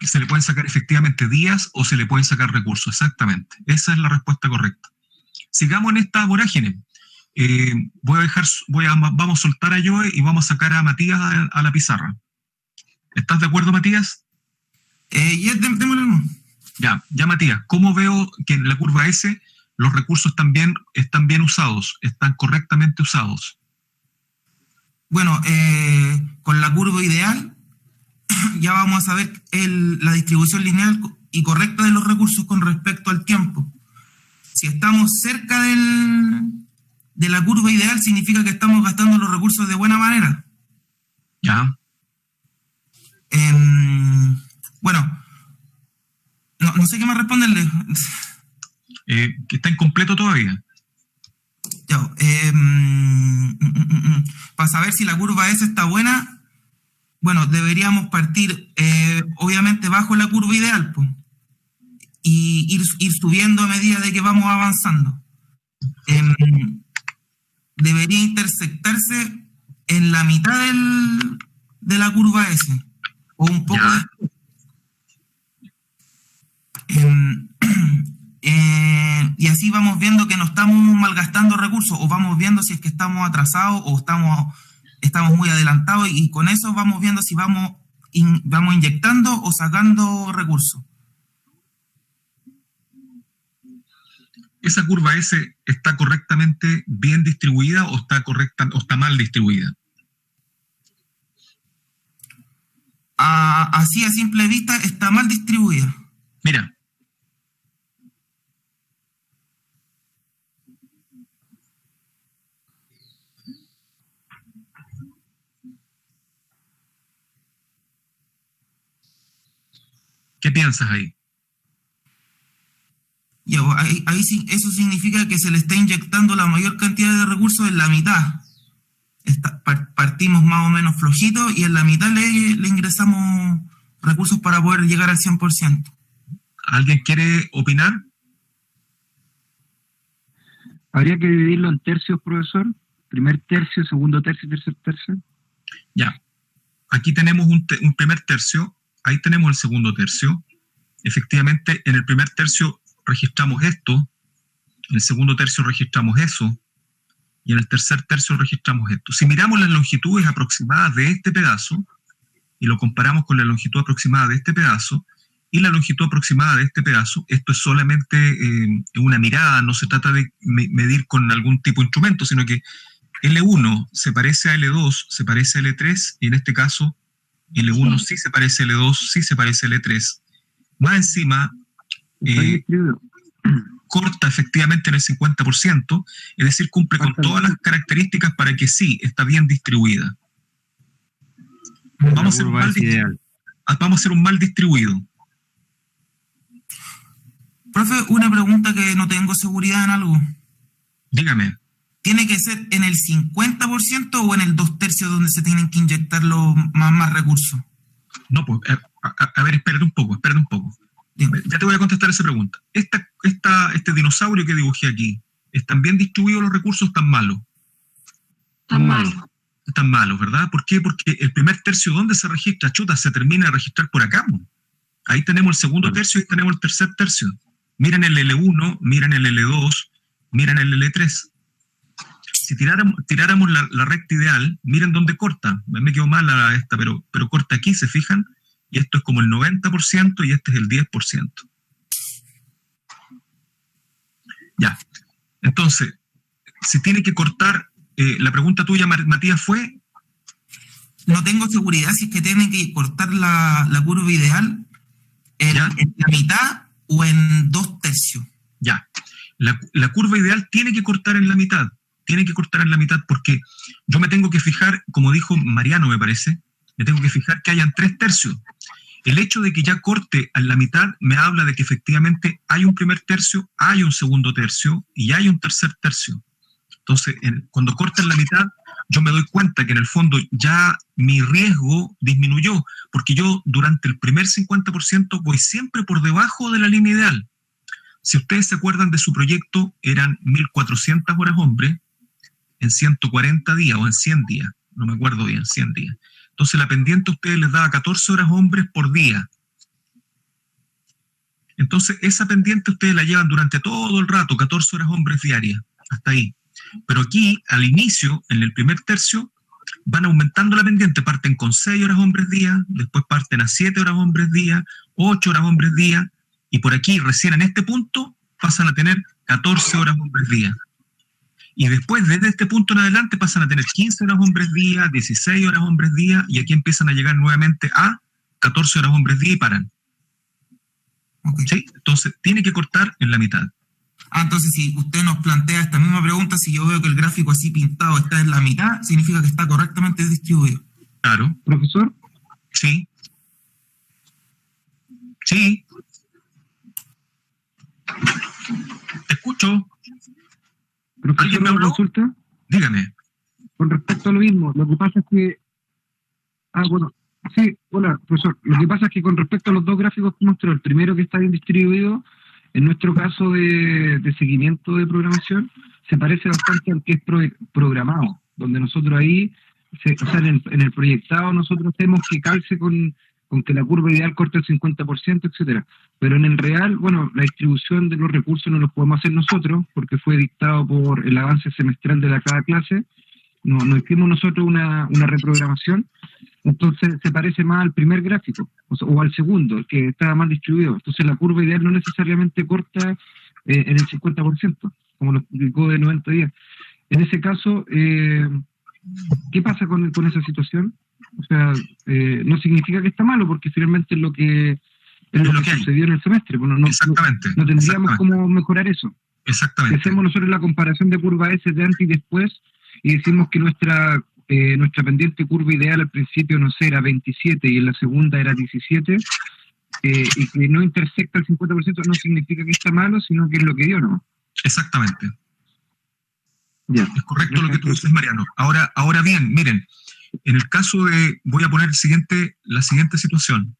Se le pueden sacar efectivamente días o se le pueden sacar recursos, exactamente. Esa es la respuesta correcta. Sigamos en esta vorágine. Vamos a soltar a Joe y vamos a sacar a Matías a la pizarra. ¿Estás de acuerdo, Matías? Démoslo. Ya, Matías, ¿cómo veo que en la curva S los recursos están bien usados, están correctamente usados? Bueno, con la curva ideal ya vamos a saber la distribución lineal y correcta de los recursos con respecto al tiempo. Si estamos cerca de la curva ideal, significa que estamos gastando los recursos de buena manera. Ya. Bueno, no sé qué más responderle. Que está incompleto todavía. Ya, para saber si la curva S está buena, bueno, deberíamos partir obviamente bajo la curva ideal, pues, y ir subiendo a medida de que vamos avanzando. Debería intersectarse en la mitad de la curva S, o un poco después. Y así vamos viendo que no estamos malgastando recursos, o vamos viendo si es que estamos atrasados o estamos muy adelantados, y con eso vamos viendo si vamos inyectando o sacando recursos. ¿esa curva S está correctamente bien distribuida o está mal distribuida? Así a simple vista está mal distribuida. Mira. ¿Qué piensas ahí? Ya, ahí sí, eso significa que se le está inyectando la mayor cantidad de recursos en la mitad. Partimos más o menos flojitos y en la mitad le ingresamos recursos para poder llegar al 100%. ¿Alguien quiere opinar? Habría que dividirlo en tercios, profesor. Primer tercio, segundo tercio y tercer tercio. Ya. Aquí tenemos un primer tercio. Ahí tenemos el segundo tercio. Efectivamente, en el primer tercio registramos esto. En el segundo tercio registramos eso. Y en el tercer tercio registramos esto. Si miramos las longitudes aproximadas de este pedazo y lo comparamos con la longitud aproximada de este pedazo y la longitud aproximada de este pedazo, esto es solamente una mirada, no se trata de medir con algún tipo de instrumento, sino que L1 se parece a L2, se parece a L3, y en este caso L1 sí se parece a L2, sí se parece a L3. Más encima, corta efectivamente en el 50%, es decir, cumple con todas las características para que sí, está bien distribuida. Vamos a hacer un mal distribuido. Profe, una pregunta que no tengo seguridad en algo. Dígame. ¿Tiene que ser en el 50% o en el 2/3 donde se tienen que inyectar los más recursos? No, pues, a ver, espérate un poco. Dime. Ya te voy a contestar esa pregunta. Este dinosaurio que dibujé aquí, ¿están bien distribuidos los recursos o están malos? Están malos. Están malos, ¿verdad? ¿Por qué? Porque el primer tercio, ¿dónde se registra? Chuta, se termina de registrar por acá. Ahí tenemos el segundo tercio y ahí tenemos el tercer tercio. Miren el L1, miren el L2, miren el L3. Si tiráramos la recta ideal, miren dónde corta. Me quedó mala esta, pero corta aquí, ¿se fijan? Y esto es como el 90% y este es el 10%. Ya. Entonces, si tiene que cortar, la pregunta tuya, Matías, fue... No tengo seguridad si es que tiene que cortar la curva ideal en la mitad o en 2/3. Ya. La curva ideal tiene que cortar en la mitad. Tiene que cortar en la mitad porque yo me tengo que fijar, como dijo Mariano, me parece, me tengo que fijar que hayan 3/3. El hecho de que ya corte en la mitad me habla de que efectivamente hay un primer tercio, hay un segundo tercio y hay un tercer tercio. Entonces, cuando corta en la mitad, yo me doy cuenta que en el fondo ya mi riesgo disminuyó, porque yo durante el primer 50% voy siempre por debajo de la línea ideal. Si ustedes se acuerdan de su proyecto, eran 1.400 horas hombre en 140 días o en 100 días, no me acuerdo bien, 100 días. Entonces la pendiente a ustedes les daba 14 horas hombres por día. Entonces esa pendiente ustedes la llevan durante todo el rato, 14 horas hombres diarias, hasta ahí. Pero aquí, al inicio, en el primer tercio, van aumentando la pendiente, parten con 6 horas hombres día, después parten a 7 horas hombres día, 8 horas hombres día, y por aquí, recién en este punto, pasan a tener 14 horas hombres día. Y después, desde este punto en adelante, pasan a tener 15 horas hombres día, 16 horas hombres día, y aquí empiezan a llegar nuevamente a 14 horas hombres día y paran. Okay. ¿Sí? Entonces, tiene que cortar en la mitad. Entonces, si usted nos plantea esta misma pregunta, si yo veo que el gráfico así pintado está en la mitad, significa que está correctamente distribuido. Claro. ¿Profesor? Sí. Sí. Te escucho. ¿Alguien me habló? Consulta? Dígame. Con respecto a lo mismo, lo que pasa es que... Sí, hola, profesor. Lo que pasa es que con respecto a los dos gráficos que mostró, el primero que está bien distribuido, en nuestro caso de seguimiento de programación, se parece bastante al que es programado, donde nosotros ahí, en el proyectado, nosotros hacemos que calce con que la curva ideal corte el 50%, etcétera. Pero en el real, bueno, la distribución de los recursos no los podemos hacer nosotros, porque fue dictado por el avance semestral de cada clase. No hicimos nosotros una reprogramación, entonces se parece más al primer gráfico, o al segundo, el que estaba mal distribuido. Entonces la curva ideal no necesariamente corta en el 50%, como lo explicó de 90 días. En ese caso, ¿qué pasa con esa situación? O sea, no significa que está malo, porque finalmente es lo que sucedió en el semestre. Bueno, no tendríamos cómo mejorar eso. Exactamente. Hacemos nosotros la comparación de curva S de antes y después y decimos que nuestra pendiente curva ideal al principio, no sé, era 27 y en la segunda era 17, y que no intersecta el 50% no significa que está malo, sino que es lo que dio, ¿no? Exactamente. Ya. Es correcto lo que tú dices, Mariano. Ahora bien, miren, en el caso de, voy a poner la siguiente situación.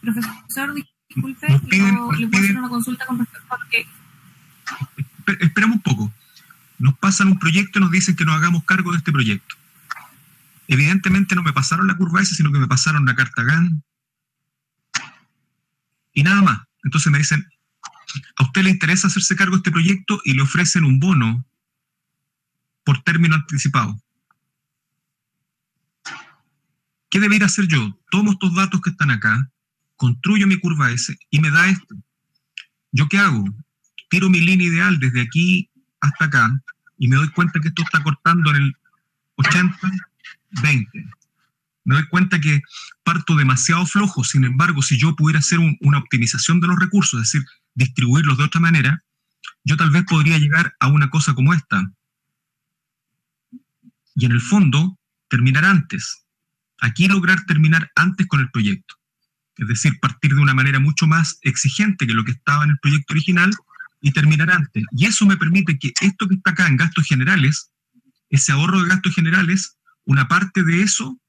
Profesor, disculpe, ¿le puedo hacer una consulta con respecto a lo que... Esperamos un poco. Nos pasan un proyecto y nos dicen que nos hagamos cargo de este proyecto. Evidentemente no me pasaron la curva S, sino que me pasaron la carta GAN y nada más. Entonces me dicen, a usted le interesa hacerse cargo de este proyecto y le ofrecen un bono por término anticipado. ¿Qué debería hacer yo? Tomo estos datos que están acá, construyo mi curva S y me da esto. ¿Yo qué hago? Tiro mi línea ideal desde aquí hasta acá y me doy cuenta que esto está cortando en el 80-20. Me doy cuenta que parto demasiado flojo. Sin embargo, si yo pudiera hacer una optimización de los recursos, es decir, distribuirlos de otra manera, yo tal vez podría llegar a una cosa como esta. Y en el fondo, terminar antes. Aquí lograr terminar antes con el proyecto. Es decir, partir de una manera mucho más exigente que lo que estaba en el proyecto original y terminar antes. Y eso me permite que esto que está acá en gastos generales, ese ahorro de gastos generales, una parte de eso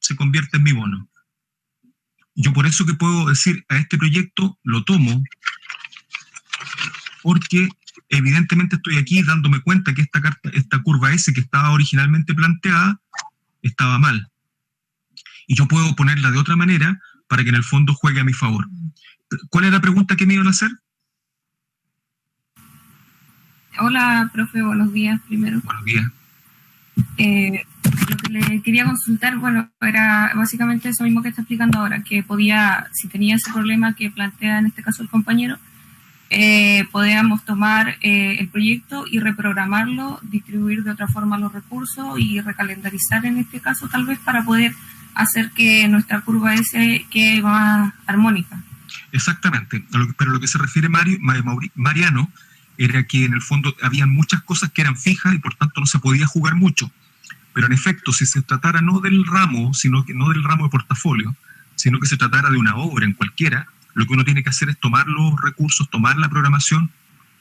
se convierte en mi bono. Yo por eso que puedo decir a este proyecto lo tomo, porque evidentemente estoy aquí dándome cuenta que esta curva S que estaba originalmente planteada estaba mal. Y yo puedo ponerla de otra manera para que en el fondo juegue a mi favor. ¿Cuál es la pregunta que me iban a hacer? Hola, profe, buenos días primero. Buenos días. Lo que le quería consultar, bueno, era básicamente eso mismo que está explicando ahora, que podía, si tenía ese problema que plantea en este caso el compañero, podíamos tomar el proyecto y reprogramarlo, distribuir de otra forma los recursos y recalendarizar en este caso tal vez para poder hacer que nuestra curva S quede más armónica. Exactamente, pero lo que se refiere Mariano era que en el fondo había muchas cosas que eran fijas y por tanto no se podía jugar mucho. Pero en efecto, si se tratara no del ramo, no del ramo de portafolio, sino que se tratara de una obra en cualquiera, lo que uno tiene que hacer es tomar los recursos, tomar la programación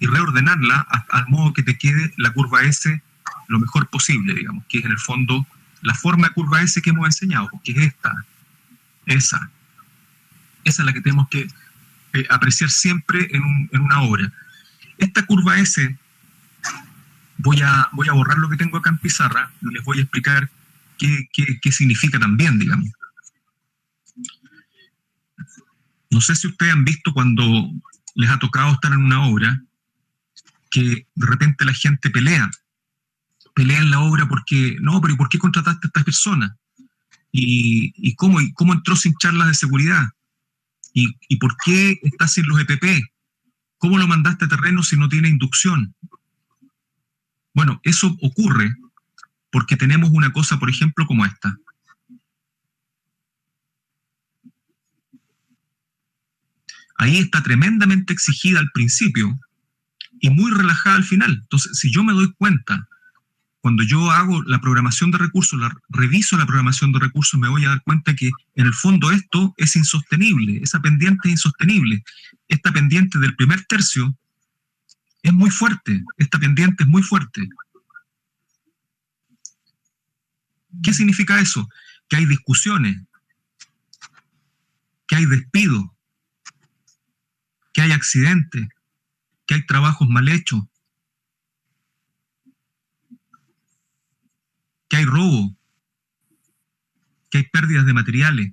y reordenarla al modo que te quede la curva S lo mejor posible, digamos, que es en el fondo la forma de curva S que hemos enseñado, que es esta, esa es la que tenemos que apreciar siempre en una obra. Esta curva S, voy a borrar lo que tengo acá en pizarra y les voy a explicar qué significa también, digamos. No sé si ustedes han visto cuando les ha tocado estar en una obra que de repente la gente pelea en la obra porque, no, pero ¿y por qué contrataste a esta persona? ¿Y cómo entró sin charlas de seguridad? ¿Y por qué está sin los EPP? ¿Cómo lo mandaste a terreno si no tiene inducción? Bueno, eso ocurre porque tenemos una cosa, por ejemplo, como esta. Ahí está tremendamente exigida al principio y muy relajada al final. Entonces, si yo me doy cuenta, cuando yo hago la programación de recursos, reviso la programación de recursos, me voy a dar cuenta que en el fondo esto es insostenible, esa pendiente es insostenible. Esta pendiente del primer tercio es muy fuerte, esta pendiente es muy fuerte. ¿Qué significa eso? Que hay discusiones, que hay despidos, que hay accidentes, que hay trabajos mal hechos, que hay robo, que hay pérdidas de materiales,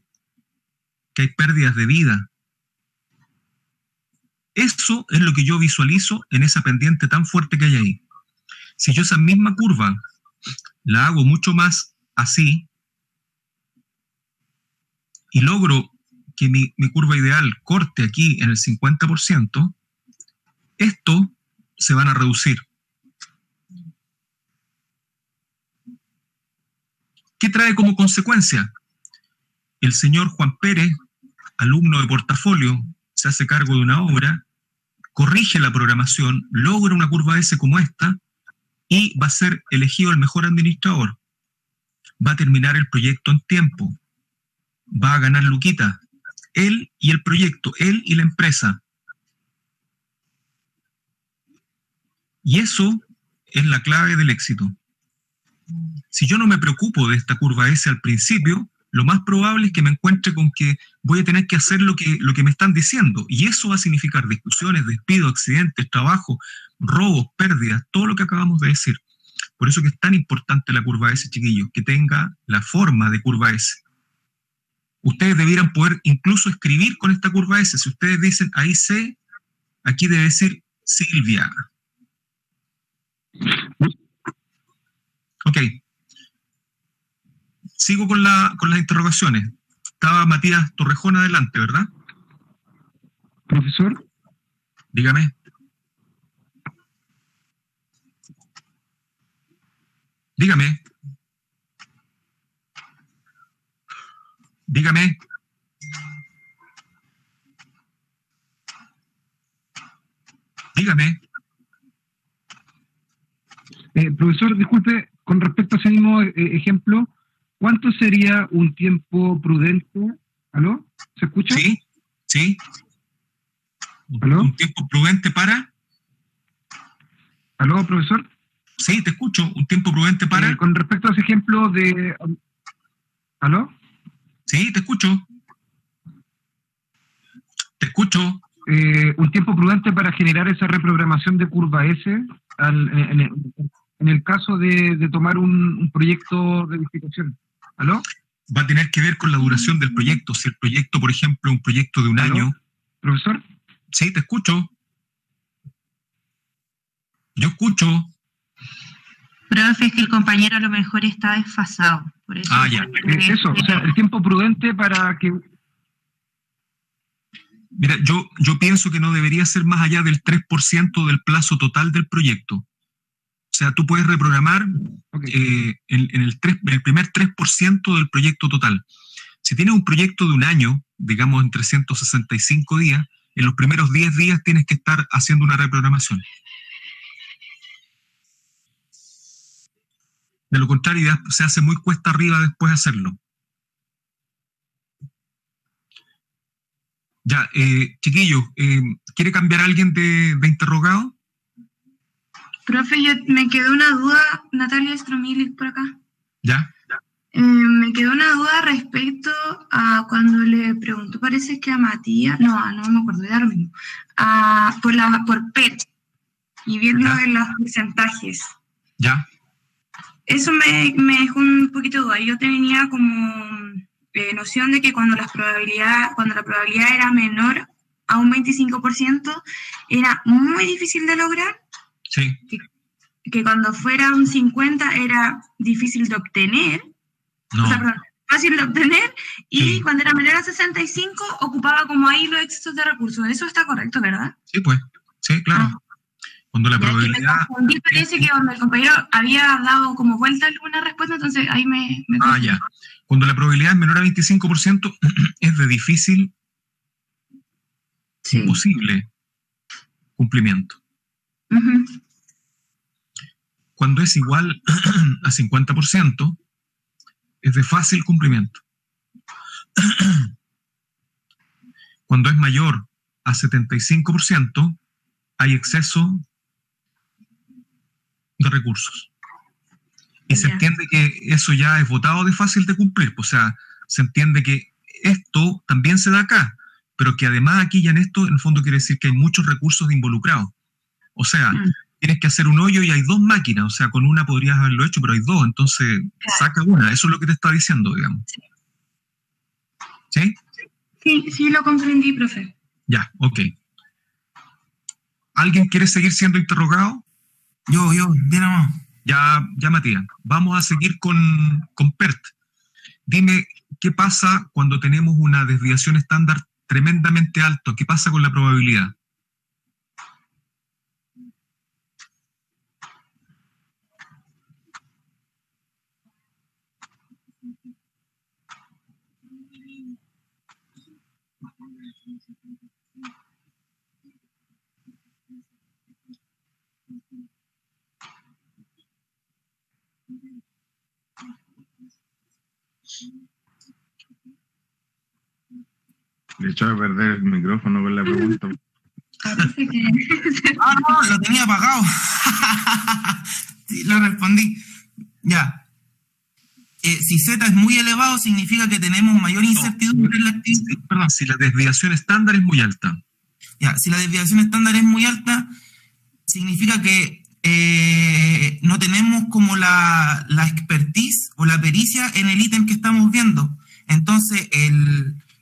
que hay pérdidas de vida. Eso es lo que yo visualizo en esa pendiente tan fuerte que hay ahí. Si yo esa misma curva la hago mucho más así, y logro que mi curva ideal corte aquí en el 50%, esto se van a reducir. ¿Qué trae como consecuencia? El señor Juan Pérez, alumno de portafolio, se hace cargo de una obra, corrige la programación, logra una curva S como esta y va a ser elegido el mejor administrador. Va a terminar el proyecto en tiempo. Va a ganar luquita. Él y el proyecto, él y la empresa. Y eso es la clave del éxito. Si yo no me preocupo de esta curva S al principio, lo más probable es que me encuentre con que voy a tener que hacer lo que me están diciendo. Y eso va a significar discusiones, despidos, accidentes, trabajo, robos, pérdidas, todo lo que acabamos de decir. Por eso que es tan importante la curva S, chiquillos, que tenga la forma de curva S. Ustedes debieran poder incluso escribir con esta curva S. Si ustedes dicen ahí C, aquí debe decir Silvia. Ok. Sigo con las interrogaciones. Estaba Matías Torrejón adelante, ¿verdad? Profesor. Dígame. Dígame. Dígame. Dígame. Profesor, disculpe, con respecto a ese mismo ejemplo, ¿cuánto sería un tiempo prudente? ¿Aló? ¿Se escucha? Sí, sí. ¿Aló? ¿Un tiempo prudente para? ¿Aló, profesor? Sí, te escucho. ¿Un tiempo prudente para? Con respecto a ese ejemplo de... ¿Aló? Sí, te escucho. Te escucho. Un tiempo prudente para generar esa reprogramación de curva S en el caso de tomar un proyecto de edificación. ¿Aló? Va a tener que ver con la duración del proyecto. Si el proyecto, por ejemplo, es un proyecto de un año... ¿Profesor? Sí, te escucho. Yo escucho. Profe, es que el compañero a lo mejor está desfasado. Por eso ya. Eso, o sea, el tiempo prudente para que... Mira, yo pienso que no debería ser más allá del 3% del plazo total del proyecto. O sea, tú puedes reprogramar en el primer 3% del proyecto total. Si tienes un proyecto de un año, digamos en 365 días, en los primeros 10 días tienes que estar haciendo una reprogramación. De lo contrario, ya se hace muy cuesta arriba después hacerlo. Ya, chiquillos, ¿quiere cambiar a alguien de interrogado? Profe, me quedó una duda, Natalia Stromilic por acá. ¿Ya? Me quedó una duda respecto a cuando le preguntó, parece que a Matías, no me acuerdo, ya lo mismo, por PET, y viendo en los porcentajes. ¿Ya? Eso me dejó un poquito de duda. Yo tenía como noción de que cuando la probabilidad era menor a un 25%, era muy difícil de lograr. Sí. Que cuando fuera un 50% era difícil de obtener. No. O sea, perdón, fácil de obtener. Y Sí. cuando era menor a 65, ocupaba como ahí los excesos de recursos. Eso está correcto, ¿verdad? Sí, pues. Sí, claro. Cuando la probabilidad... Me confundí, parece que cuando el compañero había dado como vuelta alguna respuesta, entonces ahí me ya. Cuando la probabilidad es menor a 25%, es de difícil, imposible cumplimiento. Uh-huh. Cuando es igual a 50%, es de fácil cumplimiento. Cuando es mayor a 75%, hay exceso de recursos. Y se entiende que eso ya es votado de fácil de cumplir. O sea, se entiende que esto también se da acá, pero que además aquí ya en esto, en el fondo quiere decir que hay muchos recursos involucrados. O sea, tienes que hacer un hoyo y hay dos máquinas. O sea, con una podrías haberlo hecho, pero hay dos. Entonces, saca una. Eso es lo que te está diciendo, digamos. ¿Sí? Sí, lo comprendí, profe. Ya, ok. ¿Alguien quiere seguir siendo interrogado? Yo, bien nomás. Ya, Matías. Vamos a seguir con PERT. Dime, ¿qué pasa cuando tenemos una desviación estándar tremendamente alta? ¿Qué pasa con la probabilidad? Le echó a perder el micrófono con la pregunta. No, lo tenía apagado. Sí, lo respondí. Ya. Si Z es muy elevado, significa que tenemos mayor incertidumbre en la actividad. Perdón, si la desviación estándar es muy alta. Ya, si la desviación estándar es muy alta, significa que no tenemos como la expertise o la pericia en el ítem que estamos viendo. Entonces,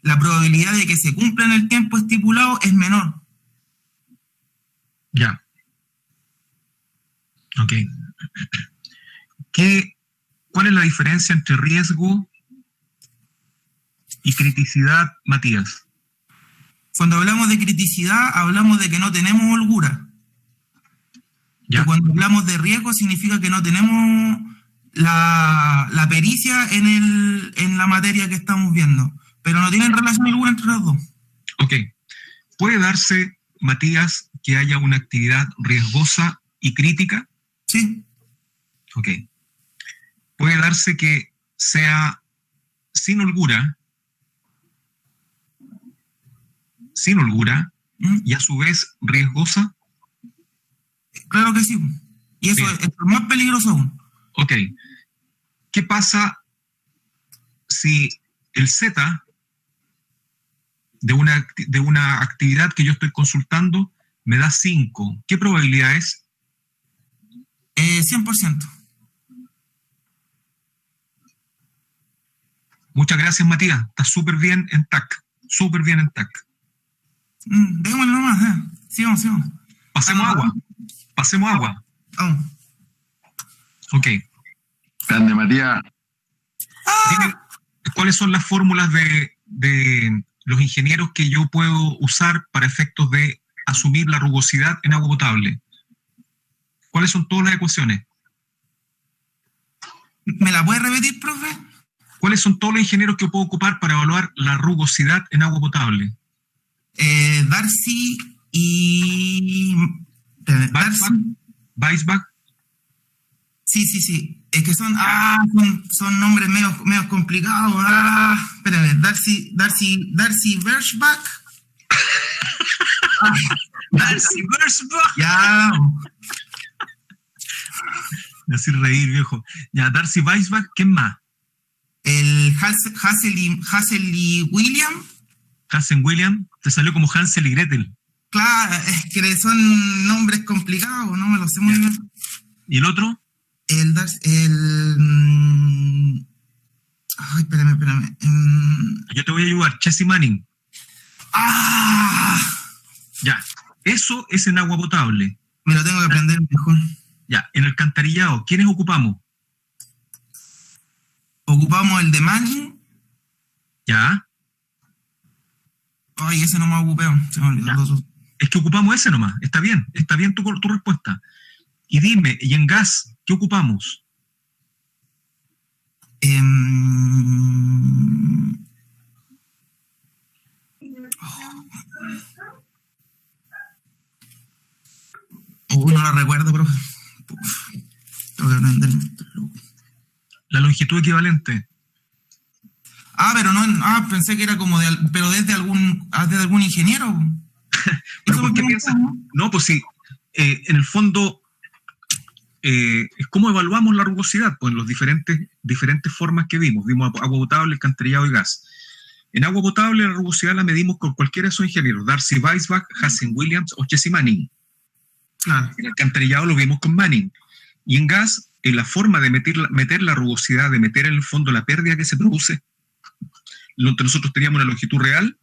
la probabilidad de que se cumpla en el tiempo estipulado es menor. Ya. Ok. ¿Cuál es la diferencia entre riesgo y criticidad, Matías? Cuando hablamos de criticidad, hablamos de que no tenemos holgura. ¿Ya? Y cuando hablamos de riesgo, significa que no tenemos la pericia en la materia que estamos viendo. Pero no tienen relación alguna entre los dos. Ok. ¿Puede darse, Matías, que haya una actividad riesgosa y crítica? Sí. Ok. ¿Puede darse que sea sin holgura, y a su vez riesgosa? Claro que sí. Y eso es más peligroso aún. Ok. ¿Qué pasa si el Z de una actividad que yo estoy consultando me da 5? ¿Qué probabilidad es? 100%. Muchas gracias, Matías. Está súper bien en TAC. Súper bien en TAC. Déjamelo nomás. Sigamos. Pasemos agua. Ok. Grande, Matías. Dime, ¿cuáles son las fórmulas de los ingenieros que yo puedo usar para efectos de asumir la rugosidad en agua potable? ¿Cuáles son todas las ecuaciones? ¿Me la puede repetir, profe? ¿Cuáles son todos los ingenieros que puedo ocupar para evaluar la rugosidad en agua potable? Darcy y... Weisbach. Sí. Es que son nombres medio complicados. Espérame, Darcy Weisbach. Darcy Weisbach. Ya. Me hace reír, viejo. Ya, Darcy Weisbach, ¿quién más? El Hassel y William. Hassel William, te salió como Hansel y Gretel. Claro, es que son nombres complicados, no me lo sé muy bien. ¿Y el otro? Ay, espérame. Yo te voy a ayudar, Chessy Manning. Ya, eso es en agua potable. Me lo tengo que aprender mejor. Ya, en el alcantarillado, ¿quiénes ocupamos? Ocupamos el de Manning. Ya. Ay, ese no me ocupé. Se me olvidó. Es que ocupamos ese nomás. Está bien tu respuesta. Y dime, ¿y en gas qué ocupamos? No lo recuerdo, profe. Tengo que aprender. La longitud equivalente. Pero no, pensé que era como pero desde algún ingeniero. ¿Pero por qué piensas? No, pues sí, en el fondo es cómo evaluamos la rugosidad, pues en las diferentes formas que vimos agua potable, alcantarillado y gas. En agua potable la rugosidad la medimos con cualquiera de esos ingenieros, Darcy Weisbach, Hassel Williams o Chessy Manning. Claro. En alcantarillado lo vimos con Manning. Y en gas, en la forma de meter la rugosidad, de meter en el fondo la pérdida que se produce, nosotros teníamos una longitud real,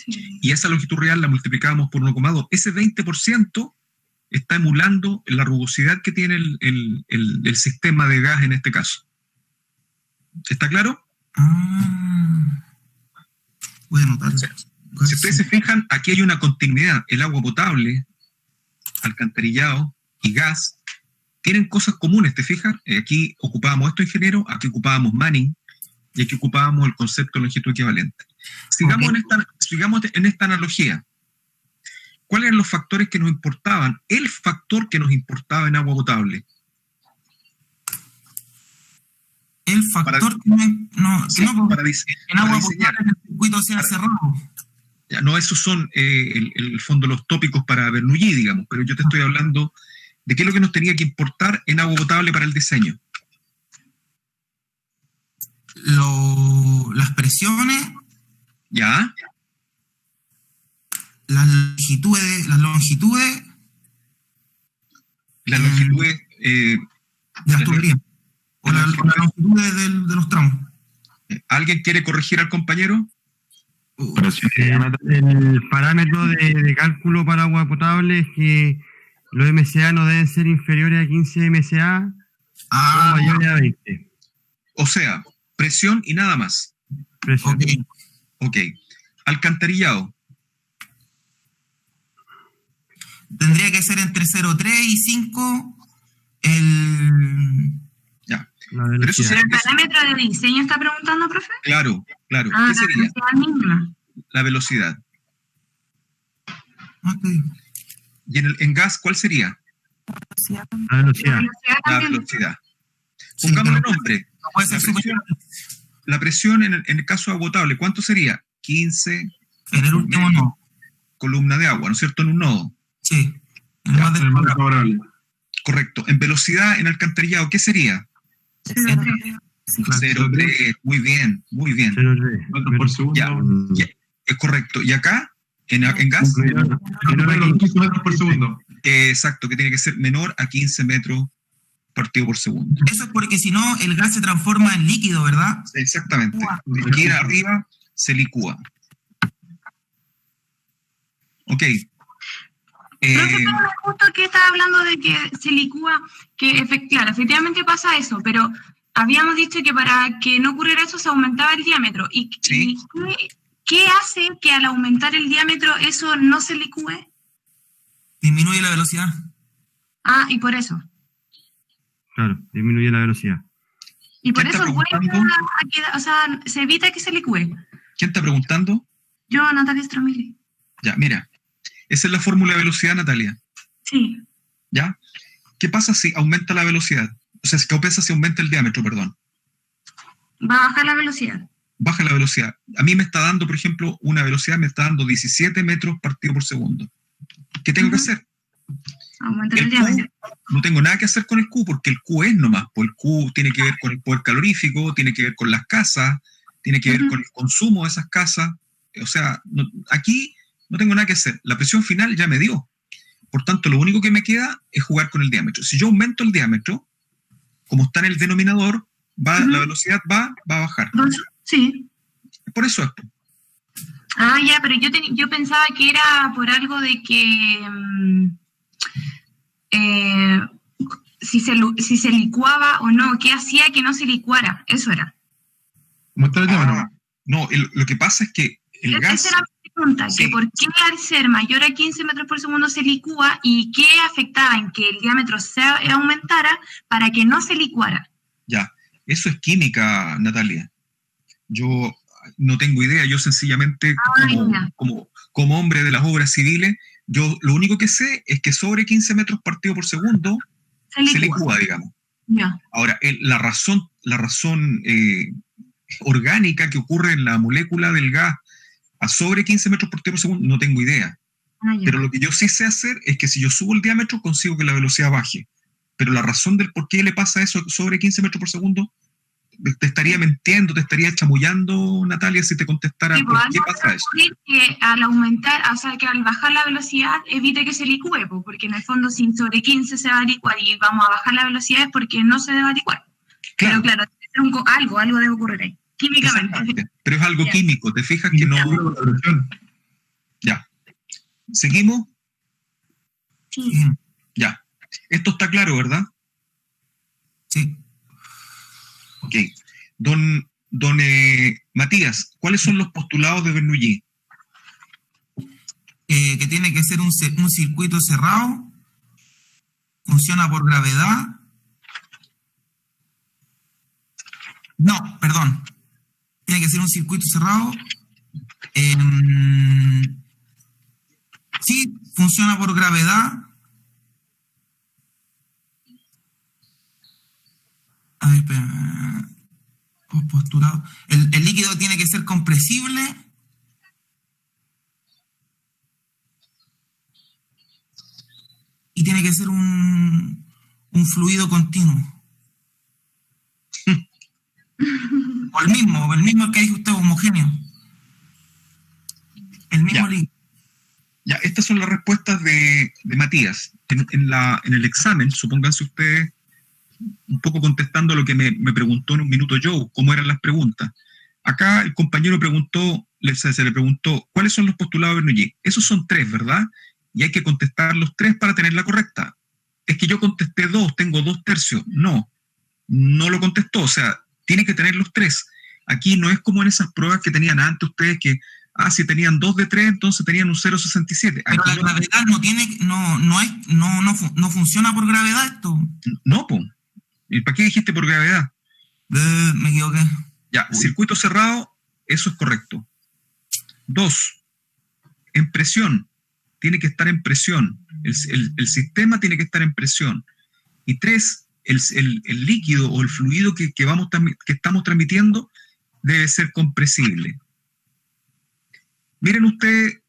y esa longitud real la multiplicábamos por 1,2. Ese 20% está emulando la rugosidad que tiene el sistema de gas en este caso. ¿Está claro? Voy a anotar. Si ustedes se fijan, aquí hay una continuidad. El agua potable, alcantarillado y gas tienen cosas comunes, ¿te fijas? Aquí ocupábamos esto, ingeniero, aquí ocupábamos Manning y aquí ocupábamos el concepto de longitud equivalente. Sigamos en esta analogía. ¿Cuáles eran los factores que nos importaban? El factor que nos importaba en agua potable. El factor en agua potable el circuito sea cerrado. Ya, no, esos son el fondo los tópicos para Bernoulli, digamos, pero yo te estoy hablando de qué es lo que nos tenía que importar en agua potable para el diseño. Las presiones. Ya. Las longitudes. Las longitudes de las tuberías. O las longitudes de los tramos. ¿Alguien quiere corregir al compañero? El parámetro de cálculo para agua potable es que los MCA no deben ser inferiores a 15 MCA o mayores a 20. O sea, presión y nada más. Presión. Ok. Alcantarillado. Tendría que ser entre 0,3 y 5 Ya. ¿Pero el parámetro de diseño está preguntando, profe? Claro. ¿Qué sería? La velocidad. Okay. ¿Y en gas cuál sería? La velocidad. La velocidad. Pongámosle nombre. La presión en el caso agua potable, ¿cuánto sería? 15 en el último nodo. Columna de agua, ¿no es cierto? En un nodo. Sí. El más favorable. Correcto. En velocidad, en alcantarillado, ¿qué sería? 0,3. Muy bien. 0,3 metros por segundo. Ya. Es correcto. ¿Y acá? ¿En gas? Menor a 15 metros por segundo. Exacto, que tiene que ser menor a 15 metros partido por segundo. Eso es porque si no, el gas se transforma en líquido, ¿verdad? Exactamente. Si queda arriba, se licúa. Ok. Profe, justo que estaba hablando de que se licúa, que efectivamente pasa eso, pero habíamos dicho que para que no ocurriera eso se aumentaba el diámetro. ¿Y qué hace que al aumentar el diámetro eso no se licúe? Disminuye la velocidad. Y por eso. Claro, disminuye la velocidad. Y por eso se evita que se licúe. ¿Quién está preguntando? Yo, Natalia Stromili. Ya, mira. Esa es la fórmula de velocidad, Natalia. Sí. ¿Ya? ¿Qué pasa si aumenta la velocidad? O sea, ¿qué pasa si aumenta el diámetro, perdón? Va a bajar la velocidad. Baja la velocidad. A mí me está dando, por ejemplo, una velocidad, me está dando 17 metros partido por segundo. ¿Qué tengo que hacer? Aumentar el diámetro. No tengo nada que hacer con el Q, porque el Q es nomás. Pues el Q tiene que ver con el poder calorífico, tiene que ver con las casas, tiene que ver con el consumo de esas casas. O sea, aquí no tengo nada que hacer. La presión final ya me dio. Por tanto, lo único que me queda es jugar con el diámetro. Si yo aumento el diámetro, como está en el denominador, la velocidad va a bajar. Sí. Por eso es. Ya, pero yo pensaba que era por algo de que si se licuaba o no, ¿qué hacía que no se licuara? Eso era. No, lo que pasa es que el gas... Esa era mi pregunta, que por qué al ser mayor a 15 metros por segundo se licúa y qué afectaba en que el diámetro se aumentara para que no se licuara. Ya, eso es química, Natalia. Yo no tengo idea, yo sencillamente como hombre de las obras civiles, yo lo único que sé es que sobre 15 metros partido por segundo se licúa, digamos. Ya. Ahora, la razón orgánica que ocurre en la molécula del gas a sobre 15 metros partido por segundo, no tengo idea. Pero lo que yo sí sé hacer es que si yo subo el diámetro, consigo que la velocidad baje. Pero la razón del por qué le pasa eso sobre 15 metros por segundo, te estaría mintiendo, te estaría chamullando, Natalia, si te contestara por qué pasa eso. Que al aumentar, o sea, que al bajar la velocidad evite que se licúe, porque en el fondo si sobre 15 se va a licuar y vamos a bajar la velocidad es porque no se debe licuar. Claro. Pero claro, algo debe ocurrir ahí, químicamente. Pero es algo químico, ¿te fijas que no? Ya. ¿Seguimos? Sí. Ya. Esto está claro, ¿verdad? Sí. Ok. Don don Matías, ¿cuáles son los postulados de Bernoulli? Que tiene que ser un circuito cerrado, funciona por gravedad. No, perdón. Tiene que ser un circuito cerrado. Sí, funciona por gravedad. A ver, espera. Postulado. El líquido tiene que ser compresible. Y tiene que ser un fluido continuo. O el mismo que dijo usted, homogéneo. El mismo líquido. Ya, estas son las respuestas de Matías. En el examen, supónganse ustedes, un poco contestando lo que me preguntó en un minuto Joe, cómo eran las preguntas. Acá el compañero se le preguntó, ¿cuáles son los postulados de Bernoulli? Esos son 3, ¿verdad? Y hay que contestar los 3 para tener la correcta. Es que yo contesté 2, tengo 2/3. No lo contestó, o sea, tiene que tener los 3. Aquí no es como en esas pruebas que tenían antes ustedes que, si tenían 2 de 3, entonces tenían un 0,67. Pero la gravedad no funciona por gravedad esto. No, po. ¿Y para qué dijiste por gravedad? Me equivoqué. Ya, circuito cerrado, eso es correcto. 2, en presión. Tiene que estar en presión. El sistema tiene que estar en presión. Y 3, el líquido o el fluido que estamos transmitiendo debe ser compresible. Miren ustedes,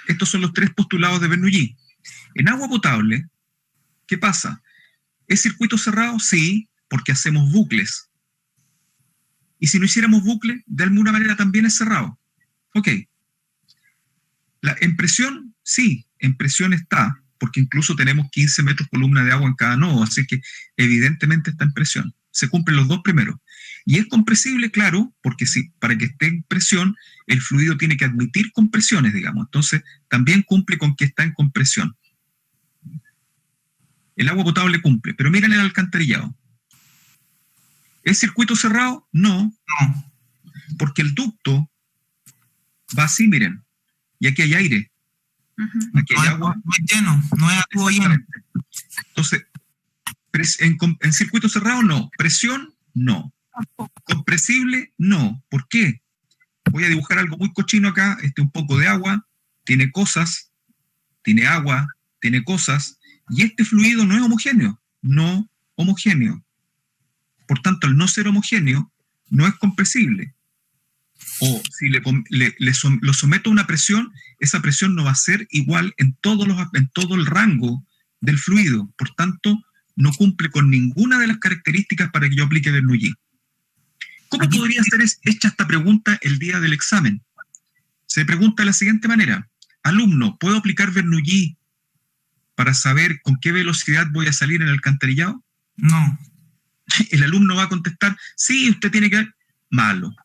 estos son los 3 postulados de Bernoulli. En agua potable, ¿qué pasa? ¿Es circuito cerrado? Sí, porque hacemos bucles. Y si no hiciéramos bucles, de alguna manera también es cerrado. Ok. En presión, sí, en presión está, porque incluso tenemos 15 metros columna de agua en cada nodo, así que evidentemente está en presión. Se cumplen los 2 primeros. Y es compresible, claro, porque sí, para que esté en presión, el fluido tiene que admitir compresiones, digamos. Entonces, también cumple con que está en compresión. El agua potable cumple, pero miren el alcantarillado. ¿Es circuito cerrado? No. Porque el ducto va así, miren. Y aquí hay aire. Aquí hay agua. No es lleno, no es agua lleno. Entonces, en circuito cerrado, no. Presión, no. Compresible, no. ¿Por qué? Voy a dibujar algo muy cochino acá. Un poco de agua, tiene cosas, tiene agua, tiene cosas, y este fluido no es homogéneo. No homogéneo. Por tanto, al no ser homogéneo, no es compresible. O si lo someto a una presión, esa presión no va a ser igual en todo el rango del fluido. Por tanto, no cumple con ninguna de las características para que yo aplique Bernoulli. ¿Cómo podría ser hecha esta pregunta el día del examen? Se pregunta de la siguiente manera. Alumno, ¿puedo aplicar Bernoulli para saber con qué velocidad voy a salir en el alcantarillado? No. El alumno va a contestar, sí, usted tiene que... Malo.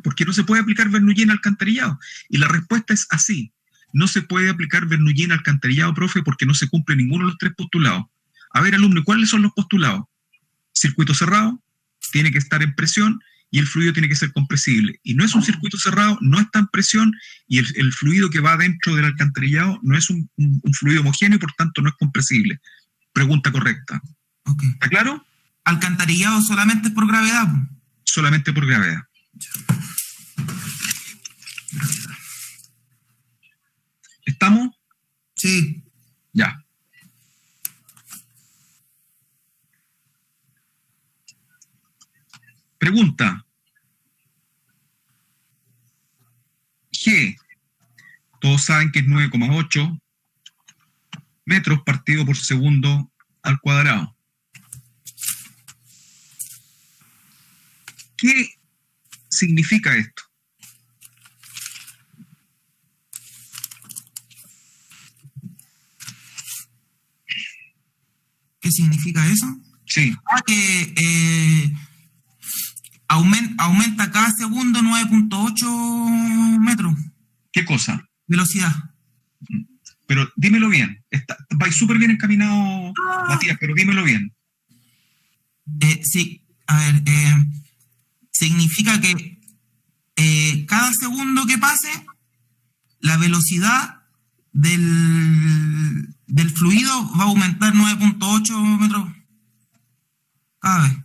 Porque no se puede aplicar Bernoulli en alcantarillado. Y la respuesta es así. No se puede aplicar Bernoulli en alcantarillado, profe, porque no se cumple ninguno de los 3 postulados. A ver, alumno, ¿cuáles son los postulados? Circuito cerrado, tiene que estar en presión y el fluido tiene que ser compresible. Y no es un circuito cerrado, no está en presión y el fluido que va dentro del alcantarillado no es un fluido homogéneo y por tanto no es compresible. Pregunta correcta. Okay. ¿Está claro? ¿Alcantarillado solamente es por gravedad? Solamente por gravedad. ¿Estamos? Sí. Ya. Pregunta. G. Todos saben que es 9,8 metros partido por segundo al cuadrado. ¿Qué significa esto? ¿Qué significa eso? Sí. Que aumenta cada segundo 9.8 metros. ¿Qué cosa? Velocidad. Pero dímelo bien. Vais súper bien encaminado, Matías, pero dímelo bien. Sí, a ver, significa que cada segundo que pase, la velocidad del fluido va a aumentar 9.8 metros cada vez.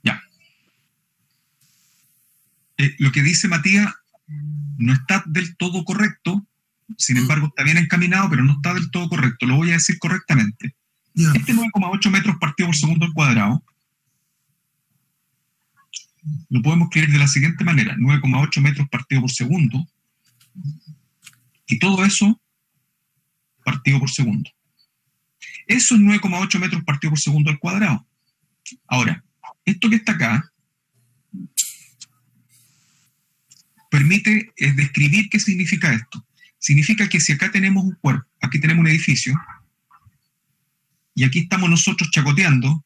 Ya. Lo que dice Matías no está del todo correcto, sin embargo está bien encaminado, pero no está del todo correcto. Lo voy a decir correctamente. Este 9,8 metros partido por segundo al cuadrado lo podemos escribir de la siguiente manera: 9,8 metros partido por segundo, y todo eso partido por segundo. Eso es 9,8 metros partido por segundo al cuadrado. Ahora, esto que está acá permite describir qué significa esto. Significa que si acá tenemos un cuerpo, aquí tenemos un edificio, y aquí estamos nosotros chacoteando,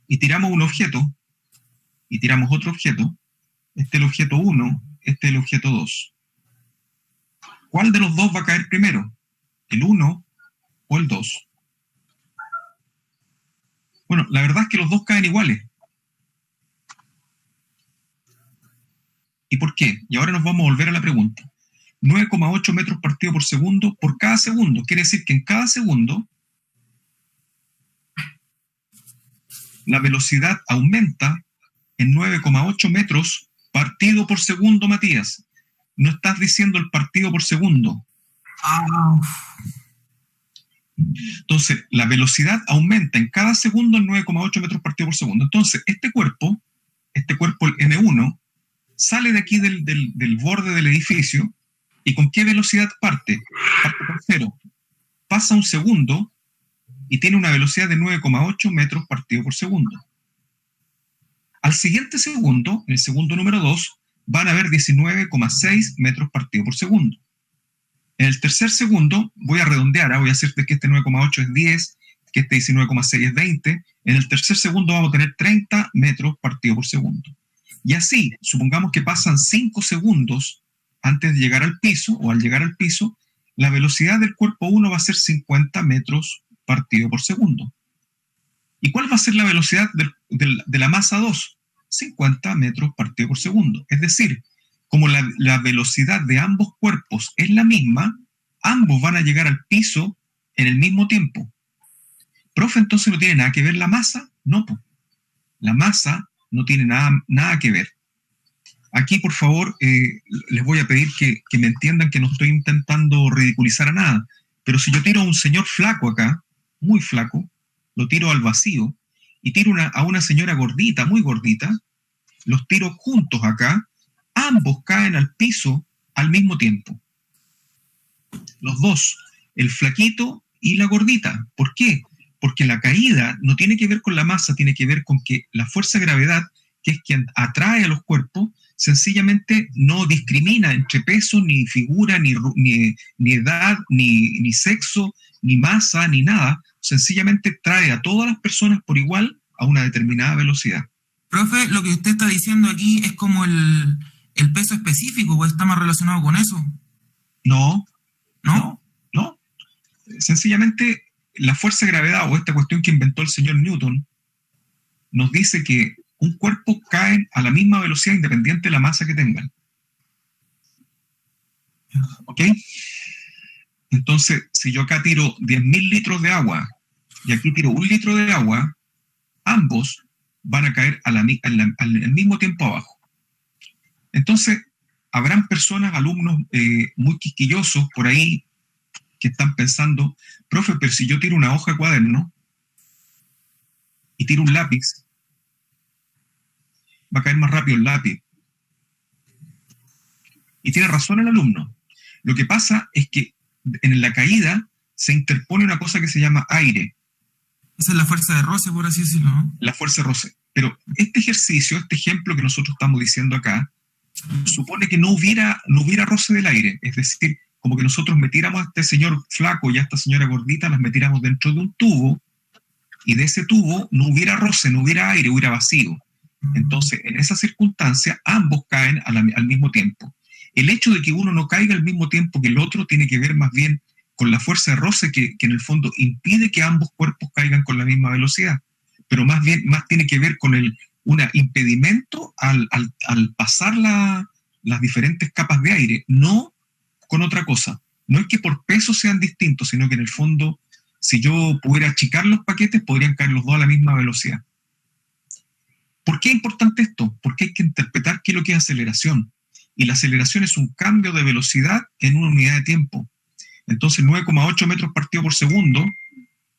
y tiramos un objeto, y tiramos otro objeto, este es el objeto 1, este es el objeto 2. ¿Cuál de los dos va a caer primero? ¿El 1 o el 2? Bueno, la verdad es que los dos caen iguales. ¿Y por qué? Y ahora nos vamos a volver a la pregunta. 9,8 metros partido por segundo por cada segundo. Quiere decir que en cada segundo la velocidad aumenta en 9,8 metros partido por segundo, Matías. No estás diciendo el partido por segundo. Entonces, la velocidad aumenta en cada segundo en 9,8 metros partido por segundo. Entonces, este cuerpo, el M1, sale de aquí del borde del edificio, ¿y con qué velocidad parte? Parte por 0. Pasa un segundo y tiene una velocidad de 9,8 metros partido por segundo. Al siguiente segundo, en el segundo número 2, van a haber 19,6 metros partido por segundo. En el tercer segundo, voy a redondear, voy a hacerte que este 9,8 es 10, que este 19,6 es 20. En el tercer segundo vamos a tener 30 metros partido por segundo. Y así, supongamos que pasan 5 segundos antes de llegar al piso, o al llegar al piso, la velocidad del cuerpo 1 va a ser 50 metros partido por segundo. ¿Y cuál va a ser la velocidad de la masa 2? 50 metros partido por segundo. Es decir, como la velocidad de ambos cuerpos es la misma, ambos van a llegar al piso en el mismo tiempo. Profe, entonces no tiene nada que ver la masa. No, pues. La masa no tiene nada que ver. Aquí, por favor, les voy a pedir que me entiendan que no estoy intentando ridiculizar a nada. Pero si yo tiro a un señor flaco acá, muy flaco, lo tiro al vacío, y tiro a una señora gordita, muy gordita, los tiro juntos acá, ambos caen al piso al mismo tiempo. Los dos, el flaquito y la gordita. ¿Por qué? Porque la caída no tiene que ver con la masa, tiene que ver con que la fuerza de gravedad, que es quien atrae a los cuerpos, sencillamente no discrimina entre peso, ni figura, ni edad, ni sexo, ni masa, ni nada. Sencillamente trae a todas las personas por igual a una determinada velocidad. Profe, lo que usted está diciendo aquí es como el peso específico, ¿o está más relacionado con eso? No. Sencillamente, la fuerza de gravedad, o esta cuestión que inventó el señor Newton, nos dice que un cuerpo cae a la misma velocidad independiente de la masa que tengan. ¿Ok? Entonces, si yo acá tiro 10.000 litros de agua y aquí tiro 1 litro de agua, ambos van a caer al mismo tiempo abajo. Entonces, habrán personas, alumnos muy quisquillosos por ahí, que están pensando, profe, pero si yo tiro una hoja de cuaderno y tiro un lápiz, va a caer más rápido el lápiz. Y tiene razón el alumno. Lo que pasa es que en la caída se interpone una cosa que se llama aire. Esa es la fuerza de roce, por así decirlo, ¿no? La fuerza de roce. Pero este ejercicio, este ejemplo que nosotros estamos diciendo acá, supone que no hubiera roce del aire. Es decir, como que nosotros metiéramos a este señor flaco y a esta señora gordita, las metiéramos dentro de un tubo, y de ese tubo no hubiera roce, no hubiera aire, hubiera vacío. Entonces, en esa circunstancia, ambos caen al mismo tiempo. El hecho de que uno no caiga al mismo tiempo que el otro tiene que ver más bien con la fuerza de roce que en el fondo impide que ambos cuerpos caigan con la misma velocidad. pero más tiene que ver con un impedimento al pasar las diferentes capas de aire, no con otra cosa. No es que por peso sean distintos, sino que en el fondo, si yo pudiera achicar los paquetes, podrían caer los dos a la misma velocidad. ¿Por qué es importante esto? Porque hay que interpretar qué es lo que es aceleración. Y la aceleración es un cambio de velocidad en una unidad de tiempo. Entonces, 9,8 metros partido por segundo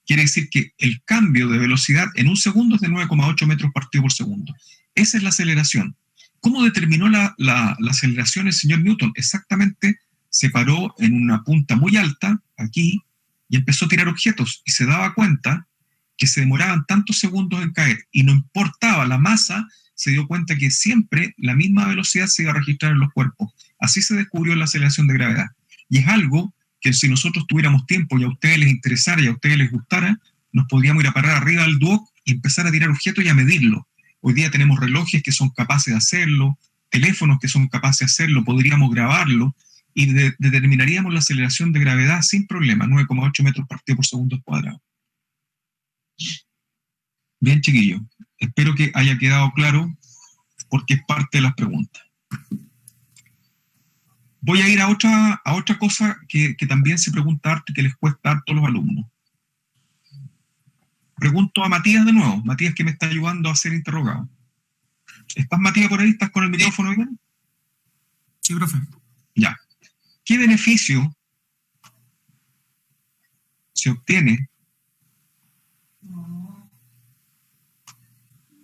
quiere decir que el cambio de velocidad en un segundo es de 9,8 metros partido por segundo. Esa es la aceleración. ¿Cómo determinó la aceleración el señor Newton? Exactamente, se paró en una punta muy alta, aquí, y empezó a tirar objetos. Y se daba cuenta que se demoraban tantos segundos en caer. Y no importaba la masa, se dio cuenta que siempre la misma velocidad se iba a registrar en los cuerpos. Así se descubrió la aceleración de gravedad. Y es algo que si nosotros tuviéramos tiempo y a ustedes les interesara y a ustedes les gustara, nos podríamos ir a parar arriba del Duoc y empezar a tirar objetos y a medirlo. Hoy día tenemos relojes que son capaces de hacerlo, teléfonos que son capaces de hacerlo, podríamos grabarlo y determinaríamos la aceleración de gravedad sin problema, 9,8 metros partido por segundo cuadrado. Bien, chiquillos. Espero que haya quedado claro porque es parte de las preguntas. Voy a ir a otra cosa que también se pregunta harto y que les cuesta harto a los alumnos. Pregunto a Matías de nuevo. Matías, que me está ayudando a ser interrogado. ¿Estás, Matías, por ahí? ¿Estás con el micrófono bien? Sí, profe. Ya. ¿Qué beneficio se obtiene?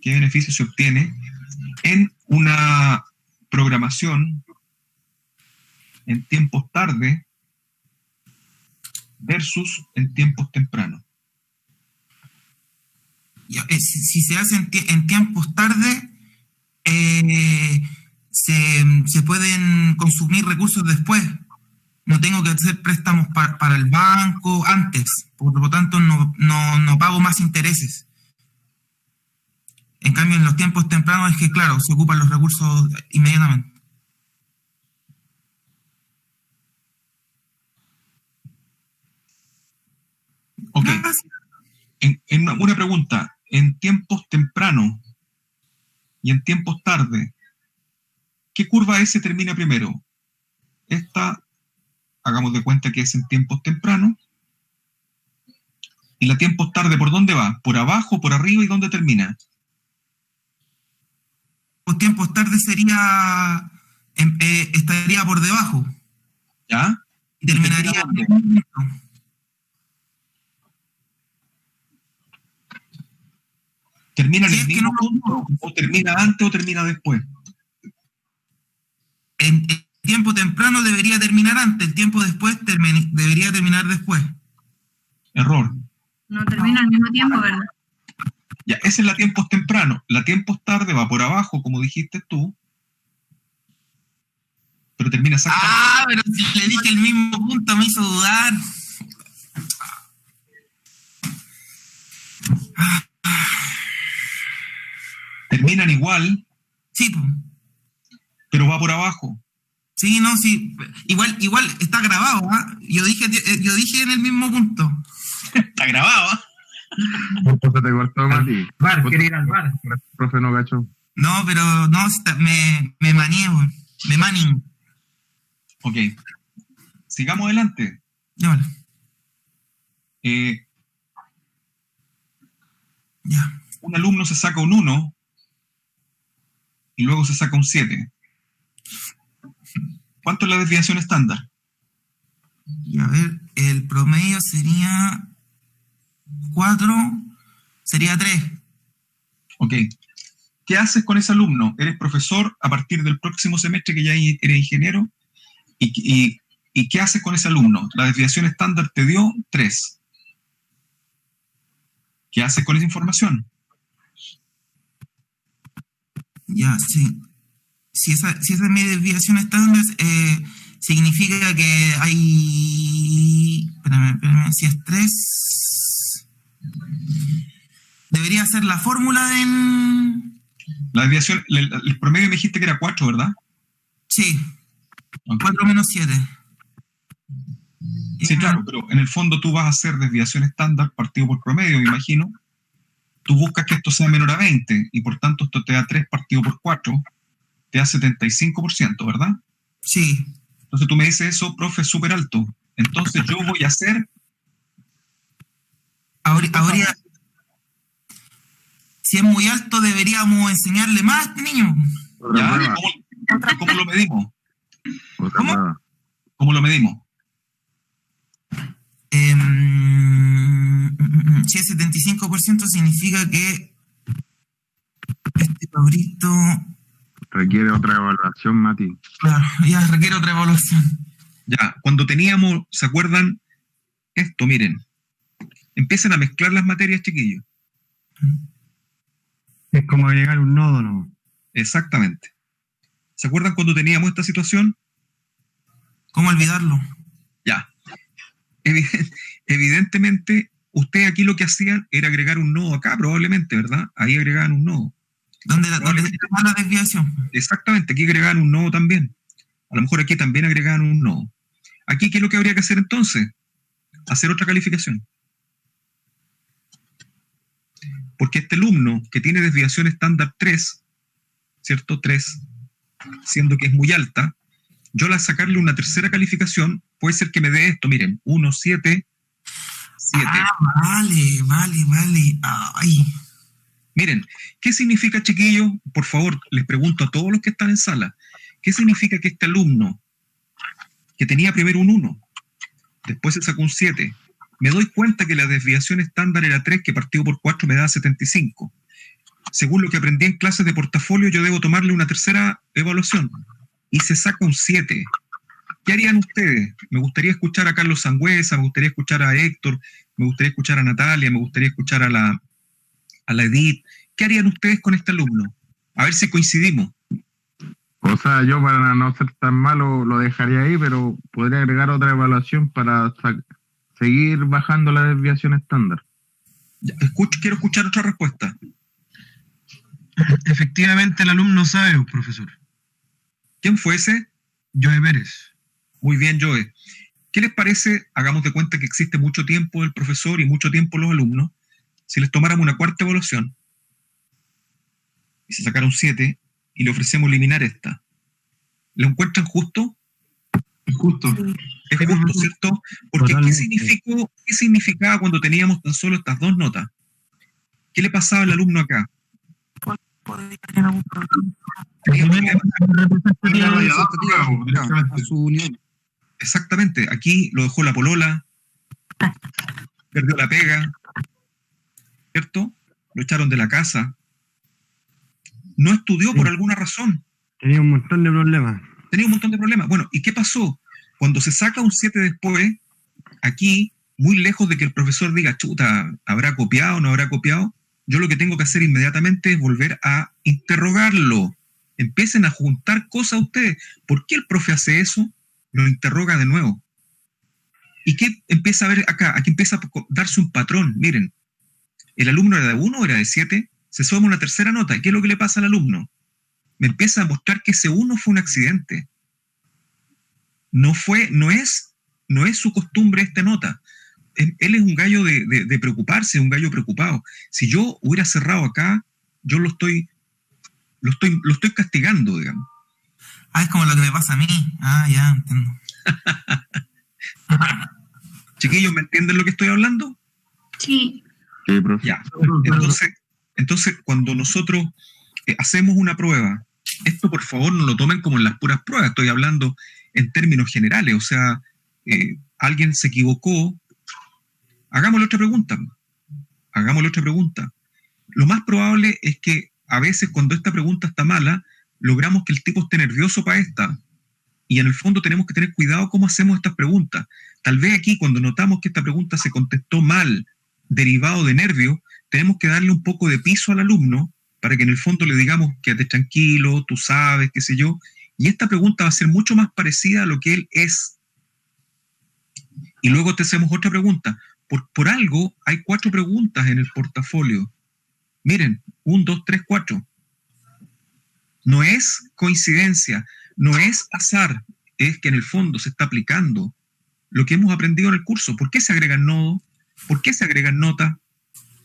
¿Qué beneficio se obtiene en una programación en tiempos tarde versus en tiempos tempranos? Si se hace en tiempos tarde, se pueden consumir recursos después. No tengo que hacer préstamos para el banco antes, por lo tanto no pago más intereses. En cambio, en los tiempos tempranos es que, claro, se ocupan los recursos inmediatamente. Ok. En una pregunta, en tiempos tempranos y en tiempos tarde, ¿qué curva S termina primero? Esta, hagamos de cuenta que es en tiempos tempranos. ¿Y la tiempos tarde por dónde va? ¿Por abajo, por arriba y dónde termina? Los tiempos tarde estaría por debajo. ¿Ya? Y terminaría... ¿Termina en el mismo punto o termina antes o termina después? En tiempo temprano debería terminar antes, el tiempo después debería terminar después. Error. No termina al mismo tiempo, ¿verdad? Ya, esa es la tiempos temprano. La tiempos tarde va por abajo, como dijiste tú, pero termina exactamente. Ah, pero si le dije el mismo punto me hizo dudar. Terminan igual, sí, pero va por abajo. Sí, no, sí. Igual está grabado, ¿ah? Yo dije en el mismo punto. Está grabado, ¿ah? Profe, te cortó, Mati. Bar, quiere ir al bar. Profe, no gacho. No, pero no, me maniego. Me manin. Ok. Sigamos adelante. Ya, vale. Ya. Un alumno se saca un 1 y luego se saca un 7. ¿Cuánto es la desviación estándar? Y a ver, el promedio sería 4, sería 3. Ok. ¿Qué haces con ese alumno? Eres profesor a partir del próximo semestre que ya eres ingeniero. ¿Y qué haces con ese alumno? La desviación estándar te dio 3. ¿Qué haces con esa información? Ya, sí. Si esa es mi desviación estándar, significa que hay... Espérame, si es 3... Debería ser la fórmula en... La desviación, el promedio me dijiste que era 4, ¿verdad? Sí. Okay. 4 menos 7. Sí, claro, pero en el fondo tú vas a hacer desviación estándar partido por promedio, me imagino. tú buscas que esto sea menor a 20 y por tanto esto te da 3 partido por 4, te da 75%, ¿verdad? Sí. Entonces tú me dices eso, profe, es súper alto. Entonces yo voy a hacer... Ahora, si es muy alto, deberíamos enseñarle más a este niño. ¿Ya? ¿Cómo lo medimos? ¿Cómo lo medimos? Si es 75% significa que este cabrito... Requiere otra evaluación, Mati. Claro, ya requiere otra evaluación. Ya, cuando teníamos, ¿se acuerdan? Esto, miren. Empiezan a mezclar las materias, chiquillos. Es como agregar un nodo, ¿no? Exactamente. ¿Se acuerdan cuando teníamos esta situación? ¿Cómo olvidarlo? Ya. Evidentemente, ustedes aquí lo que hacían era agregar un nodo acá, probablemente, ¿verdad? Ahí agregaban un nodo. ¿Dónde está la desviación? Exactamente, aquí agregaban un nodo también. A lo mejor aquí también agregaban un nodo. Aquí, ¿qué es lo que habría que hacer entonces? Hacer otra calificación. Porque este alumno que tiene desviación estándar 3, ¿cierto? 3, siendo que es muy alta, yo al sacarle una tercera calificación, puede ser que me dé esto, miren, 1, 7, 7. Vale. Ay. Miren, ¿qué significa, chiquillos? Por favor, les pregunto a todos los que están en sala, ¿qué significa que este alumno, que tenía primero un 1, después se sacó un 7, me doy cuenta que la desviación estándar era 3, que partido por 4 me da 75. Según lo que aprendí en clases de portafolio, yo debo tomarle una tercera evaluación. Y se saca un 7. ¿Qué harían ustedes? Me gustaría escuchar a Carlos Sangüesa, me gustaría escuchar a Héctor, me gustaría escuchar a Natalia, me gustaría escuchar a la Edith. ¿Qué harían ustedes con este alumno? A ver si coincidimos. O sea, yo para no ser tan malo lo dejaría ahí, pero podría agregar otra evaluación para seguir bajando la desviación estándar. Ya, quiero escuchar otra respuesta. Efectivamente, el alumno sabe, profesor. ¿Quién fue ese? Joe Pérez. Muy bien, Joe. ¿Qué les parece? Hagamos de cuenta que existe mucho tiempo el profesor y mucho tiempo los alumnos. Si les tomáramos una cuarta evaluación y se sacaron 7 y le ofrecemos eliminar esta, ¿lo encuentran justo? Es justo. Es justo, ¿cierto? Porque ¿qué significaba cuando teníamos tan solo estas 2 notas? ¿Qué le pasaba al alumno acá? Exactamente, aquí lo dejó la polola, perdió la pega, ¿cierto? Lo echaron de la casa, no estudió por alguna razón. Tenía un montón de problemas. Bueno, ¿y qué pasó? Cuando se saca un 7 después, aquí, muy lejos de que el profesor diga, chuta, ¿habrá copiado o no habrá copiado? Yo lo que tengo que hacer inmediatamente es volver a interrogarlo. Empiecen a juntar cosas ustedes. ¿Por qué el profe hace eso? Lo interroga de nuevo. ¿Y qué empieza a ver acá? Aquí empieza a darse un patrón. Miren, el alumno era de 1 o era de 7, se suma una tercera nota. ¿Qué es lo que le pasa al alumno? Me empieza a mostrar que ese 1 fue un accidente. No es su costumbre esta nota. Él es un gallo de preocuparse, un gallo preocupado. Si yo hubiera cerrado acá, yo lo estoy castigando, digamos. Es como lo que me pasa a mí. Ya, entiendo. Chiquillos, ¿me entienden lo que estoy hablando? Sí. Sí, profe. Ya. Entonces, cuando nosotros hacemos una prueba, esto por favor no lo tomen como en las puras pruebas, estoy hablando en términos generales, o sea, alguien se equivocó, hagámosle otra pregunta. Lo más probable es que a veces cuando esta pregunta está mala, logramos que el tipo esté nervioso para esta, y en el fondo tenemos que tener cuidado cómo hacemos estas preguntas. Tal vez aquí cuando notamos que esta pregunta se contestó mal, derivado de nervio, tenemos que darle un poco de piso al alumno para que en el fondo le digamos, quédate tranquilo, tú sabes, qué sé yo, y esta pregunta va a ser mucho más parecida a lo que él es. Y luego te hacemos otra pregunta. Por algo hay 4 preguntas en el portafolio. Miren, 1, 2, 3, 4. No es coincidencia, no es azar, es que en el fondo se está aplicando lo que hemos aprendido en el curso. ¿Por qué se agregan nodos? ¿Por qué se agregan notas?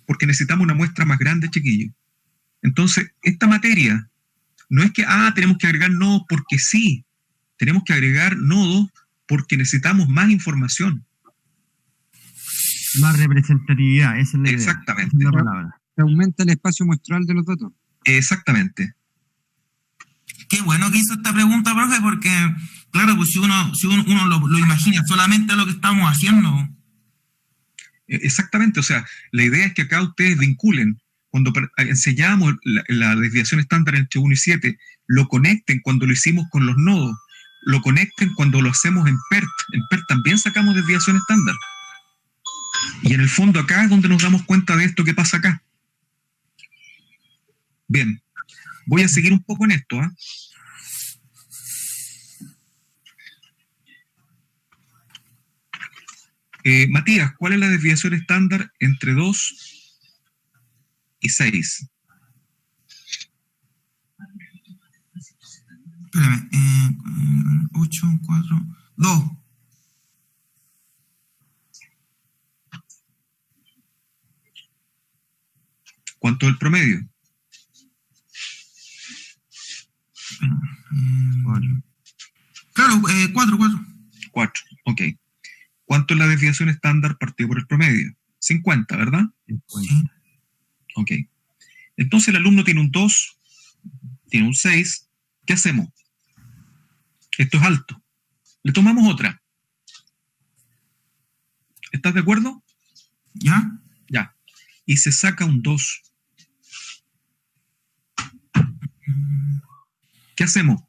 porque necesitamos una muestra más grande, chiquillos. Entonces, esta materia no es que, tenemos que agregar nodos porque sí, tenemos que agregar nodos porque necesitamos más información. Más representatividad, esa es la idea. Exactamente. Esa es la palabra. Se aumenta el espacio muestral de los datos. Exactamente. Qué bueno que hizo esta pregunta, profe, porque, claro, pues si uno lo imagina solamente lo que estamos haciendo. Exactamente, o sea, la idea es que acá ustedes vinculen, cuando enseñamos la desviación estándar entre 1 y 7, lo conecten cuando lo hicimos con los nodos, lo conecten cuando lo hacemos en PERT. En PERT también sacamos desviación estándar. Y en el fondo acá es donde nos damos cuenta de esto que pasa acá. Bien, voy a seguir un poco en esto. Matías, ¿cuál es la desviación estándar entre 2 y 6? Espérame, 8, 4, 2. ¿Cuánto es el promedio? Claro, 4. 4, ok. ¿Cuánto es la desviación estándar partido por el promedio? 50, ¿verdad? Sí. Ok. Entonces el alumno tiene un 2, tiene un 6. ¿Qué hacemos? Esto es alto. Le tomamos otra. ¿Estás de acuerdo? ¿Ya? Ya. Y se saca un 2. ¿Qué hacemos?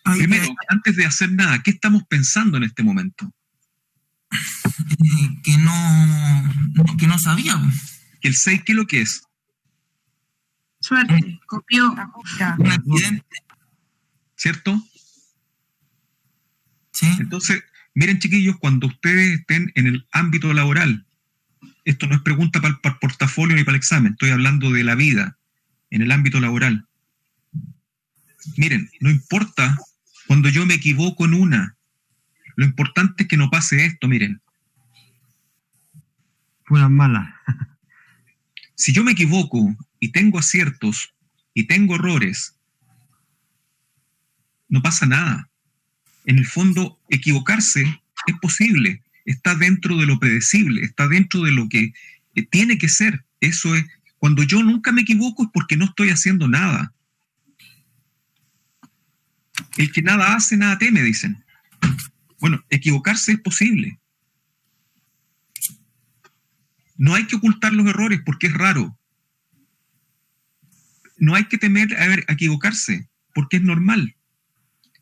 Primero, antes de hacer nada, ¿qué estamos pensando en este momento? Que no sabía. ¿Que el 6 qué es lo que es? Suerte, copió. Un accidente. ¿Cierto? Sí. Entonces, miren, chiquillos, cuando ustedes estén en el ámbito laboral, esto no es pregunta para el portafolio ni para el examen, estoy hablando de la vida, en el ámbito laboral. Miren, no importa cuando yo me equivoco en una, lo importante es que no pase esto, miren. Puras malas. Si yo me equivoco y tengo aciertos y tengo errores, no pasa nada. En el fondo, equivocarse es posible, está dentro de lo predecible, está dentro de lo que tiene que ser. Eso es, cuando yo nunca me equivoco es porque no estoy haciendo nada. El que nada hace, nada teme, dicen. Bueno, equivocarse es posible. No hay que ocultar los errores porque es raro. No hay que temer a equivocarse porque es normal.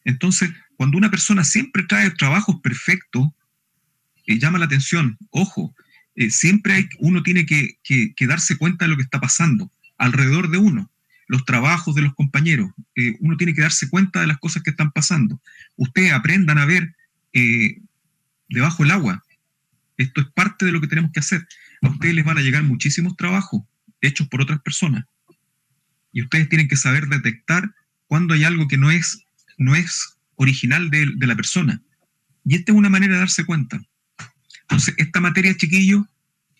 Entonces, cuando una persona siempre trae trabajos perfectos, llama la atención. Ojo, siempre uno tiene que darse cuenta de lo que está pasando alrededor de uno. Los trabajos de los compañeros. Uno tiene que darse cuenta de las cosas que están pasando. Ustedes aprendan a ver debajo del agua. Esto es parte de lo que tenemos que hacer. A ustedes les van a llegar muchísimos trabajos hechos por otras personas. Y ustedes tienen que saber detectar cuando hay algo que no es original de la persona. Y esta es una manera de darse cuenta. Entonces, esta materia, chiquillos,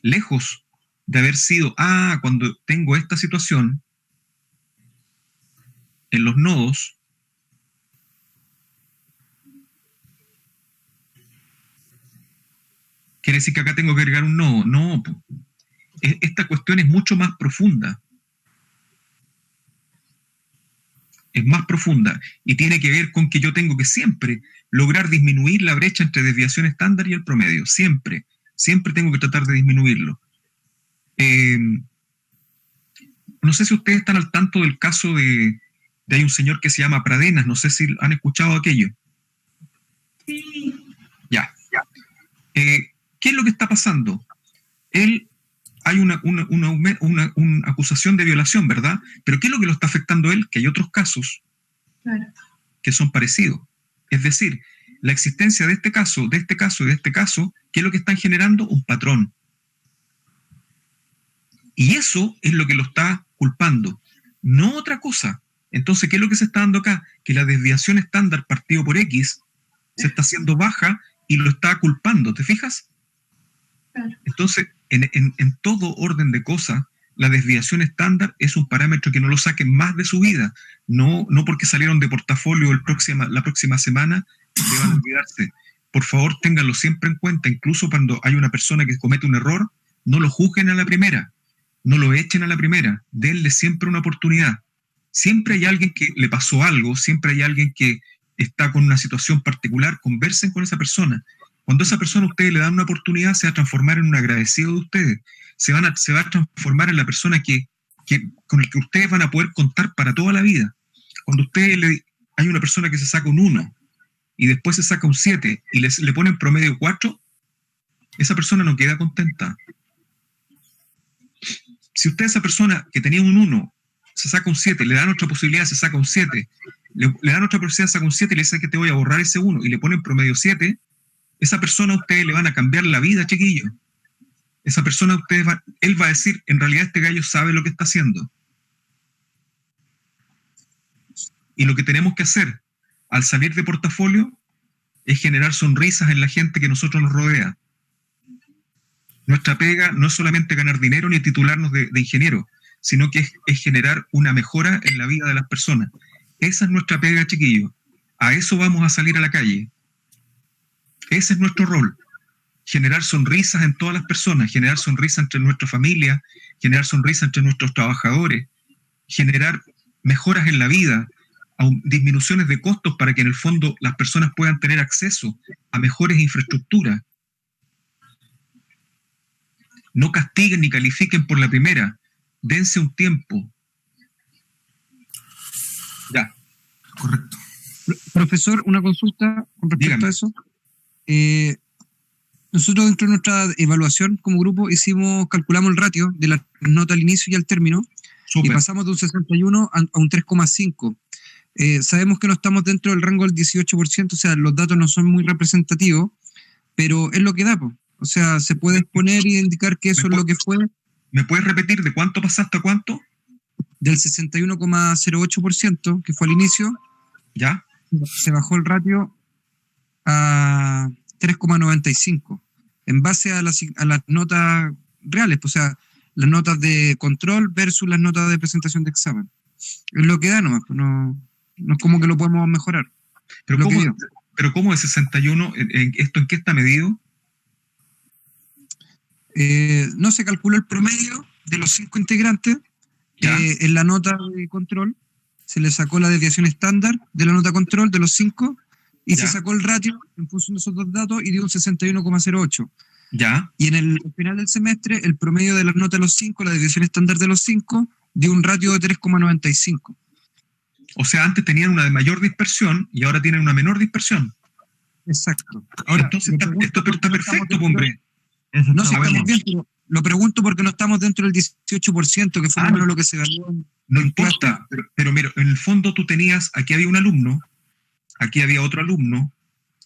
lejos de haber sido, cuando tengo esta situación en los nodos, ¿quiere decir que acá tengo que agregar un nodo? No, esta cuestión es mucho más profunda. Es más profunda y tiene que ver con que yo tengo que siempre lograr disminuir la brecha entre desviación estándar y el promedio. Siempre tengo que tratar de disminuirlo. No sé si ustedes están al tanto del caso de hay un señor que se llama Pradenas, no sé si han escuchado aquello. Sí. Ya. ¿Qué es lo que está pasando? Hay una acusación de violación, ¿verdad? Pero ¿qué es lo que lo está afectando a él? Que hay otros casos que son parecidos. Es decir, la existencia de este caso, y de este caso, ¿qué es lo que están generando? Un patrón. Y eso es lo que lo está culpando, no otra cosa. Entonces, ¿qué es lo que se está dando acá? Que la desviación estándar partido por X se está haciendo baja y lo está culpando, ¿te fijas? Entonces, en todo orden de cosas, la desviación estándar es un parámetro que no lo saquen más de su vida. No porque salieron de portafolio la próxima semana, deban olvidarse. Por favor, ténganlo siempre en cuenta. Incluso cuando hay una persona que comete un error, no lo juzguen a la primera. No lo echen a la primera. Denle siempre una oportunidad. Siempre hay alguien que le pasó algo, siempre hay alguien que está con una situación particular. Conversen con esa persona. Cuando a esa persona ustedes le dan una oportunidad, se va a transformar en un agradecido de ustedes. Se va a transformar en la persona con la que ustedes van a poder contar para toda la vida. Cuando hay una persona que se saca un 1 y después se saca un 7 y le ponen promedio 4, esa persona no queda contenta. Si usted a esa persona que tenía un 1 se saca un 7, le dan otra posibilidad, se saca un 7, le dan otra posibilidad, saca un 7 y le dicen que te voy a borrar ese 1 y le ponen promedio 7, esa persona a ustedes le van a cambiar la vida, chiquillos. Esa persona él va a decir, en realidad este gallo sabe lo que está haciendo. Y lo que tenemos que hacer al salir de portafolio es generar sonrisas en la gente que nosotros nos rodea. Nuestra pega no es solamente ganar dinero ni titularnos de ingeniero, sino que es generar una mejora en la vida de las personas. Esa es nuestra pega, chiquillos. A eso vamos a salir a la calle. Ese es nuestro rol. Generar sonrisas en todas las personas, generar sonrisas entre nuestra familia, generar sonrisas entre nuestros trabajadores, generar mejoras en la vida, disminuciones de costos para que en el fondo las personas puedan tener acceso a mejores infraestructuras. No castiguen ni califiquen por la primera. Dense un tiempo. Ya. Correcto. Profesor, una consulta con respecto a eso. Nosotros dentro de nuestra evaluación como grupo calculamos el ratio de la nota al inicio y al término. Súper. Y pasamos de un 61 a un 3,5. Sabemos que no estamos dentro del rango del 18%, o sea, los datos no son muy representativos, pero es lo que da, o sea, se puede exponer y indicar que eso es lo que fue. ¿Me puedes repetir de cuánto pasaste a cuánto? Del 61,08%, que fue al inicio. ¿Ya? Se bajó el ratio a 3,95, en base a las notas reales, o sea, las notas de control versus las notas de presentación de examen. Es lo que da nomás, no es como que lo podemos mejorar. Pero ¿cómo de 61? ¿Esto en qué está medido? No se calculó el promedio de los 5 integrantes. En la nota de control se le sacó la desviación estándar de la nota control de los 5 y se sacó el ratio en función de esos dos datos y dio un 61,08. Ya. Y en el final del semestre, el promedio de las notas de los 5, la desviación estándar de los 5, dio un ratio de 3,95. O sea, antes tenían una de mayor dispersión y ahora tienen una menor dispersión. Exacto. Ahora, entonces esto está perfecto, hombre. No sé, estamos bien, pero lo pregunto porque no estamos dentro del 18%, que fue más o menos lo que se ganó. No importa, pero mira, en el fondo tú tenías, aquí había un alumno, aquí había otro alumno,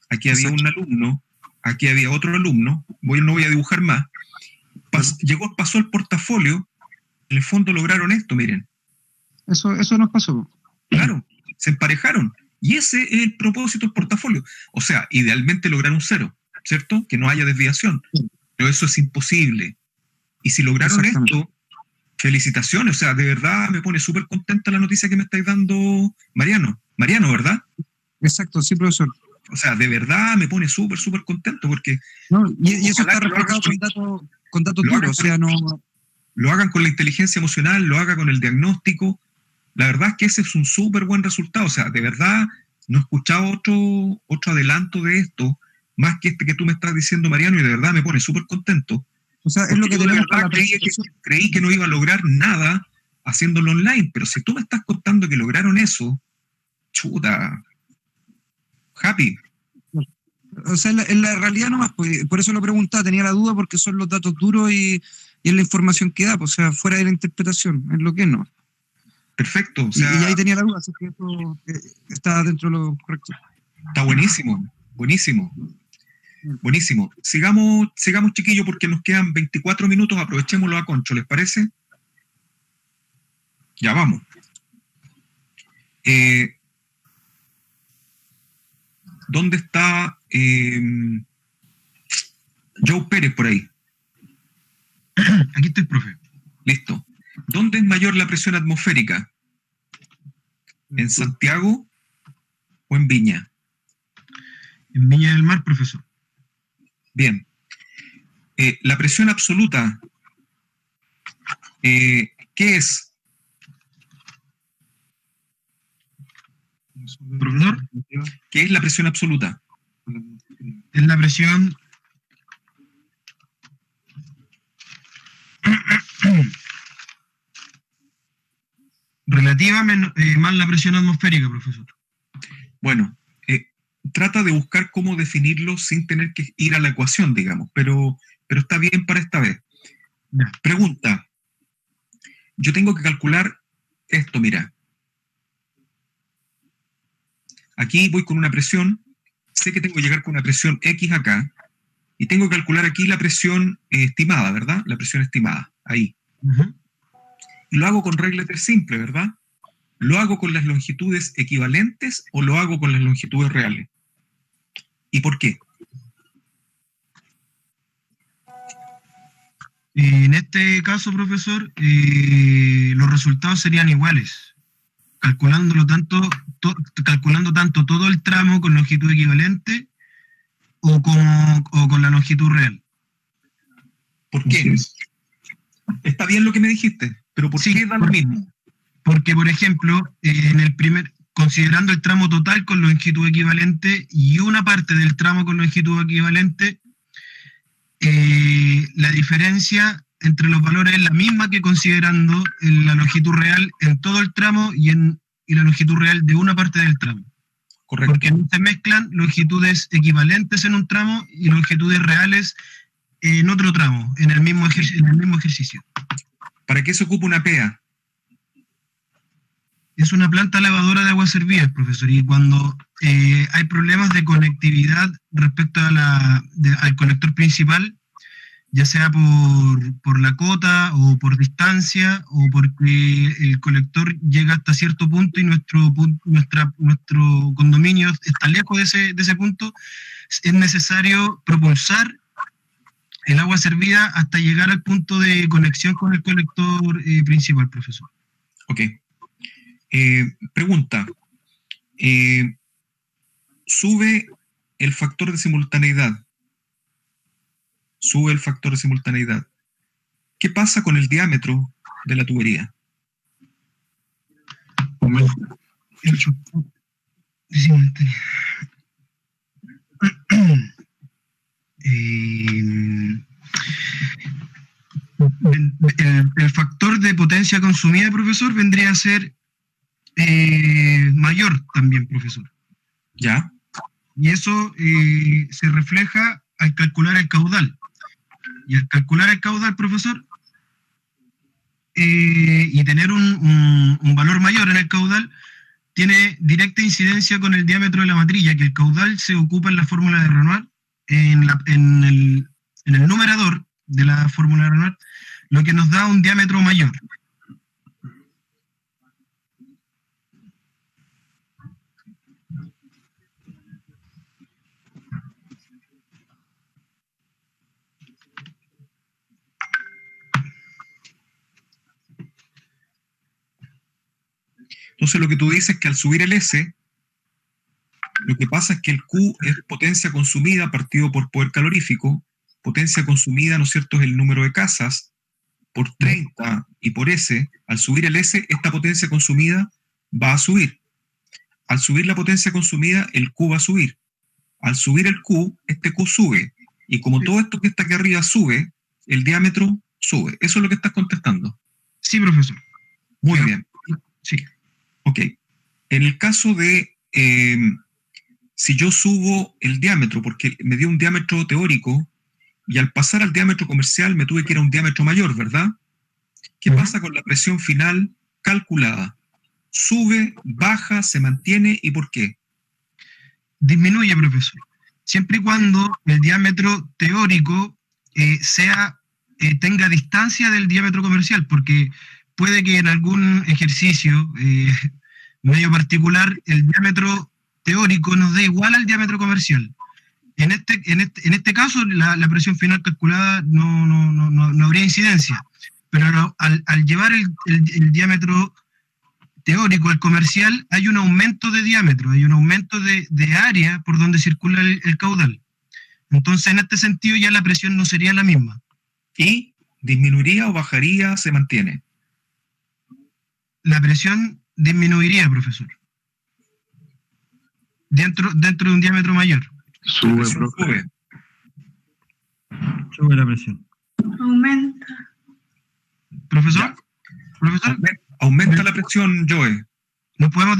aquí había un alumno, aquí había otro alumno, no voy a dibujar más. Pasó el portafolio, en el fondo lograron esto, miren. Eso nos pasó. Claro, se emparejaron. Y ese es el propósito del portafolio. O sea, idealmente lograr un 0, ¿cierto? Que no haya desviación. Pero eso es imposible. Y si lograron esto, felicitaciones. O sea, de verdad me pone súper contenta la noticia que me estáis dando, Mariano. Mariano, ¿verdad? Exacto, sí, profesor. O sea, de verdad me pone súper contento porque... y eso está reflejado con datos duros, o sea, no... Lo hagan con la inteligencia emocional, lo hagan con el diagnóstico. La verdad es que ese es un súper buen resultado. O sea, de verdad no he escuchado otro adelanto de esto, más que este que tú me estás diciendo, Mariano, y de verdad me pone súper contento. O sea, es lo que tenemos. Creí que no iba a lograr nada haciéndolo online, pero si tú me estás contando que lograron eso, chuta, happy. O sea, en la realidad nomás, pues, por eso lo preguntaba, tenía la duda porque son los datos duros y es la información que da, pues, o sea, fuera de la interpretación, es lo que no. Perfecto. O sea, y ahí tenía la duda, así que eso está dentro de lo correcto. Está buenísimo. Sigamos, chiquillos, porque nos quedan 24 minutos, aprovechémoslo a concho, ¿les parece? Ya vamos. ¿Dónde está Joe Pérez por ahí? Aquí estoy, profe. Listo. ¿Dónde es mayor la presión atmosférica? ¿En Santiago o en Viña? En Viña del Mar, profesor. Bien. La presión absoluta, ¿qué es? Profesor, ¿Qué es la presión absoluta? es la presión relativa más la presión atmosférica, profesor. Bueno, trata de buscar cómo definirlo sin tener que ir a la ecuación, digamos, pero está bien para esta vez. Pregunta. Yo tengo que calcular esto, mira. Aquí voy con una presión, sé que tengo que llegar con una presión X acá, y tengo que calcular aquí la presión estimada, ¿verdad? La presión estimada, ahí. Y lo hago con regla simple, ¿verdad? ¿Lo hago con las longitudes equivalentes o lo hago con las longitudes reales? ¿Y por qué? En este caso, profesor, los resultados serían iguales, calculando tanto todo el tramo con longitud equivalente o con la longitud real. ¿Por qué? Está bien lo que me dijiste, pero ¿por qué da lo mismo? Porque, por ejemplo, considerando el tramo total con longitud equivalente y una parte del tramo con longitud equivalente, la diferencia entre los valores es la misma que considerando la longitud real en todo el tramo y la longitud real de una parte del tramo. Correcto. Porque no se mezclan longitudes equivalentes en un tramo y longitudes reales en otro tramo, en el mismo ejercicio. ¿Para qué se ocupa una PEA? Es una planta lavadora de aguas servidas, profesor, y cuando hay problemas de conectividad respecto al colector principal, ya sea por la cota o por distancia o porque el colector llega hasta cierto punto y nuestro condominio está lejos de ese punto, es necesario propulsar el agua servida hasta llegar al punto de conexión con el colector principal, profesor. Ok. Pregunta. Sube el factor de simultaneidad. Sube el factor de simultaneidad. ¿Qué pasa con el diámetro de la tubería? El factor de potencia consumida, profesor, vendría a ser mayor también, profesor. ¿Ya? Y eso se refleja al calcular el caudal. Y al calcular el caudal, profesor, y tener un valor mayor en el caudal, tiene directa incidencia con el diámetro de la matrilla, que el caudal se ocupa en la fórmula de Renoir, en el numerador de la fórmula de Renoir, lo que nos da un diámetro mayor. Entonces lo que tú dices es que al subir el S, lo que pasa es que el Q es potencia consumida partido por poder calorífico, potencia consumida, ¿no es cierto?, es el número de casas, por 30 y por S, al subir el S, esta potencia consumida va a subir. Al subir la potencia consumida, el Q va a subir. Al subir el Q, este Q sube. Y como todo esto que está aquí arriba sube, el diámetro sube. ¿Eso es lo que estás contestando? Sí, profesor. Muy bien. Sí. Ok. En el caso de, si yo subo el diámetro, porque me dio un diámetro teórico, y al pasar al diámetro comercial me tuve que ir a un diámetro mayor, ¿verdad? ¿Qué pasa con la presión final calculada? ¿Sube, baja, se mantiene y por qué? Disminuye, profesor. Siempre y cuando el diámetro teórico tenga distancia del diámetro comercial, porque puede que en algún ejercicio medio particular el diámetro teórico nos dé igual al diámetro comercial. En este caso, la presión final calculada no habría incidencia, pero al llevar el diámetro teórico al comercial, hay un aumento de diámetro, hay un aumento de área por donde circula el caudal. Entonces, en este sentido, ya la presión no sería la misma. ¿Y disminuiría o bajaría, se mantiene? La presión disminuiría, profesor. Dentro de un diámetro mayor. Sube la presión. Aumenta. Profesor. Aumenta la presión, Joe. ¿Nos podemos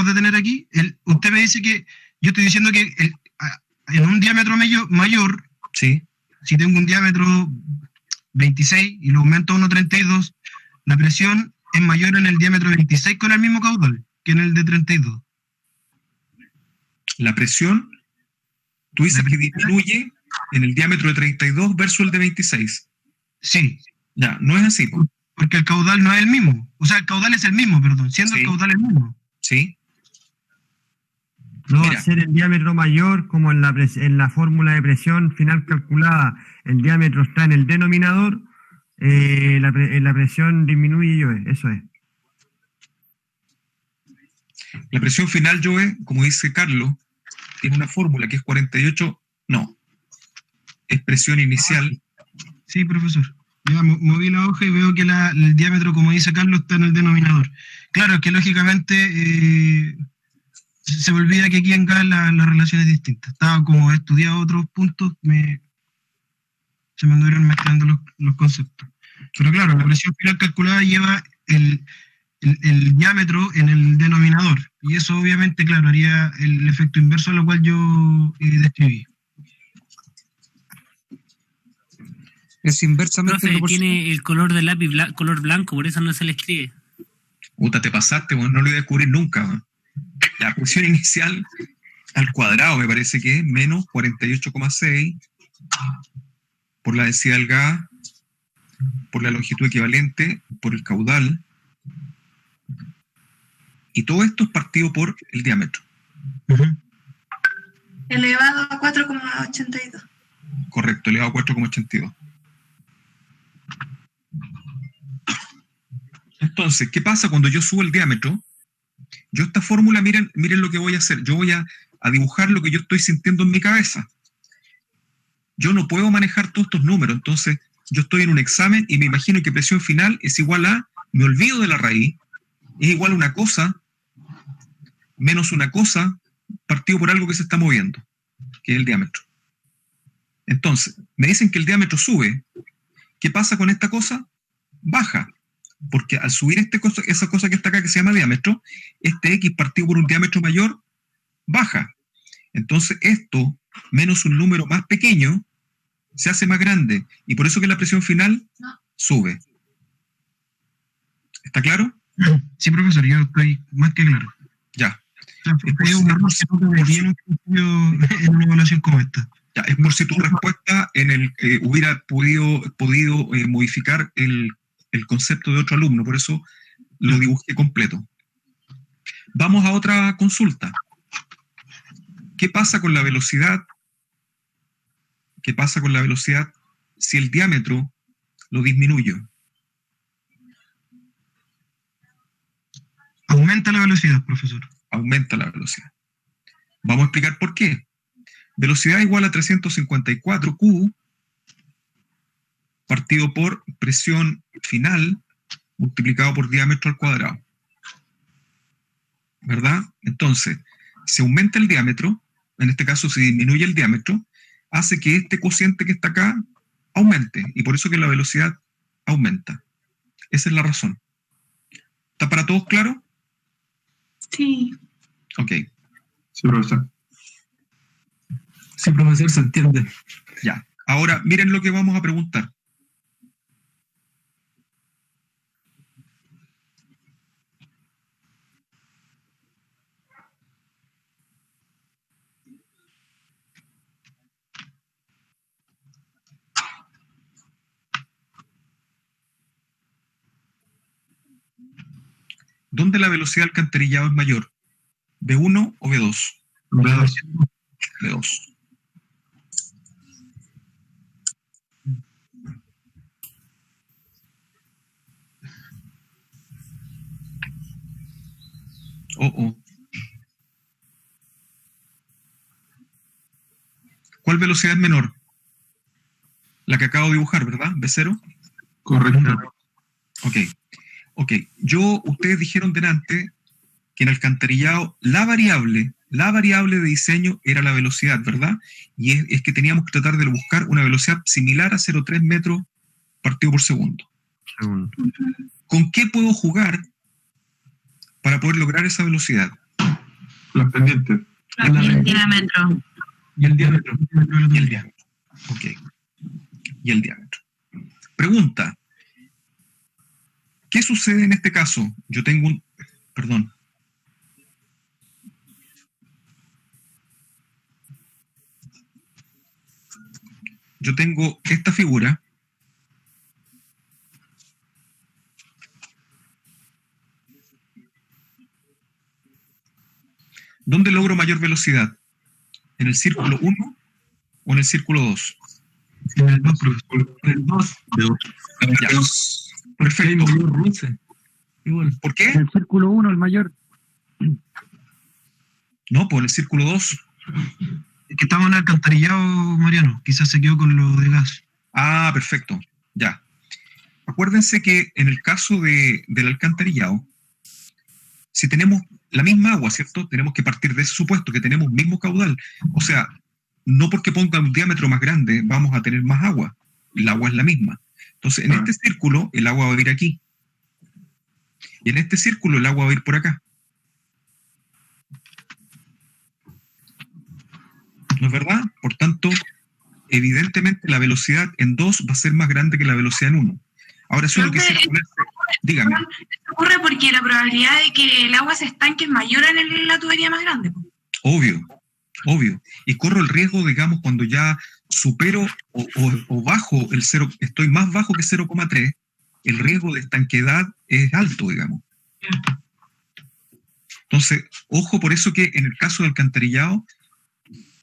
detener aquí? Usted me dice que yo estoy diciendo que en un diámetro mayor, sí. Si tengo un diámetro 26 y lo aumento a 1,32, la presión es mayor en el diámetro 26 con el mismo caudal que en el de 32. La presión, tú dices que disminuye en el diámetro de 32 versus el de 26. Sí. Ya, no es así. Porque el caudal no es el mismo. O sea, el caudal es el mismo, perdón, siendo el caudal el mismo. Sí. No va a ser el diámetro mayor como en la fórmula de presión final calculada. El diámetro está en el denominador, la presión disminuye, Joe, eso es. La presión final, Joe, como dice Carlos, tiene una fórmula que es 48, no, es presión inicial. Sí, profesor. Ya moví la hoja y veo que el diámetro, como dice Carlos, está en el denominador. Claro, es que lógicamente se me olvida que aquí en GAN las relaciones distintas. Estaba como estudiado otros puntos, se me anduvieron mezclando los conceptos. Pero claro, la presión final calculada lleva el diámetro en el denominador. Y eso obviamente, claro, haría el efecto inverso a lo cual yo describí. Es inversamente. Profe, tiene el color del lápiz color blanco, por eso no se le escribe. Puta, te pasaste, no lo iba a descubrir nunca. Man. La presión inicial al cuadrado me parece que es menos 48,6 por la densidad del gas, por la longitud equivalente, por el caudal. Y todo esto es partido por el diámetro. Elevado a 4,82. Correcto, elevado a 4,82. Entonces, ¿qué pasa cuando yo subo el diámetro? Yo esta fórmula, miren lo que voy a hacer. Yo voy a dibujar lo que yo estoy sintiendo en mi cabeza. Yo no puedo manejar todos estos números, entonces yo estoy en un examen y me imagino que presión final es igual a, me olvido de la raíz, es igual a una cosa menos una cosa partido por algo que se está moviendo, que es el diámetro. Entonces, me dicen que el diámetro sube. ¿Qué pasa con esta cosa? Baja. Porque al subir esa cosa que está acá, que se llama diámetro, este X partido por un diámetro mayor, baja. Entonces esto, menos un número más pequeño, se hace más grande. Y por eso que la presión final sube. ¿Está claro? Sí, profesor, yo estoy más que claro. Ya. Es un error que no te metí en una evaluación como esta. Ya, es por si tu respuesta hubiera podido modificar el concepto de otro alumno, por eso lo dibujé completo. Vamos a otra consulta. ¿Qué pasa con la velocidad? ¿Qué pasa con la velocidad si el diámetro lo disminuyo? Aumenta la velocidad, profesor. Aumenta la velocidad. Vamos a explicar por qué. Velocidad igual a 354 Q partido por presión final multiplicado por diámetro al cuadrado. ¿Verdad? Entonces, si aumenta el diámetro, en este caso si disminuye el diámetro, hace que este cociente que está acá aumente, y por eso que la velocidad aumenta. Esa es la razón. ¿Está para todos claro? Sí. Ok. Sí, profesor. Sí, profesor, se entiende. Ya. Ahora, miren lo que vamos a preguntar. ¿Dónde la velocidad del alcantarillado es mayor? ¿B1 o B2? B2. B2. ¿Cuál velocidad es menor? La que acabo de dibujar, ¿verdad? ¿B0? Correcto. Ok. Ustedes dijeron delante que en alcantarillado la variable de diseño era la velocidad, ¿verdad? Y es que teníamos que tratar de buscar una velocidad similar a 0,3 metros partido por segundo. ¿Con qué puedo jugar para poder lograr esa velocidad? Las pendientes. El diámetro. Y el diámetro. Ok. Y el diámetro. Pregunta. ¿Qué sucede en este caso? Yo tengo un... Perdón. Yo tengo esta figura. ¿Dónde logro mayor velocidad? ¿En el círculo 1 o en el círculo 2? En el 2, profesor. En el 2. Ya. Perfecto. ¿Por qué? El círculo 1, el mayor. No, pues en el círculo 2. Es que estamos en el alcantarillado, Mariano. Quizás se quedó con lo de gas. Ah, perfecto. Ya. Acuérdense que en el caso del alcantarillado, si tenemos la misma agua, ¿cierto? Tenemos que partir de ese supuesto, que tenemos mismo caudal. O sea, no porque ponga un diámetro más grande vamos a tener más agua. El agua es la misma. Entonces, en este círculo, el agua va a ir aquí. Y en este círculo, el agua va a ir por acá. ¿No es verdad? Por tanto, evidentemente la velocidad en 2 va a ser más grande que la velocidad en 1. Ahora, eso es lo que circularse. Dígame. Esto ocurre porque la probabilidad de que el agua se estanque es mayor en la tubería más grande. Obvio. Y corro el riesgo, digamos, cuando ya supero o bajo el 0, estoy más bajo que 0,3, el riesgo de estanquedad es alto, digamos. Entonces, ojo, por eso que en el caso del alcantarillado,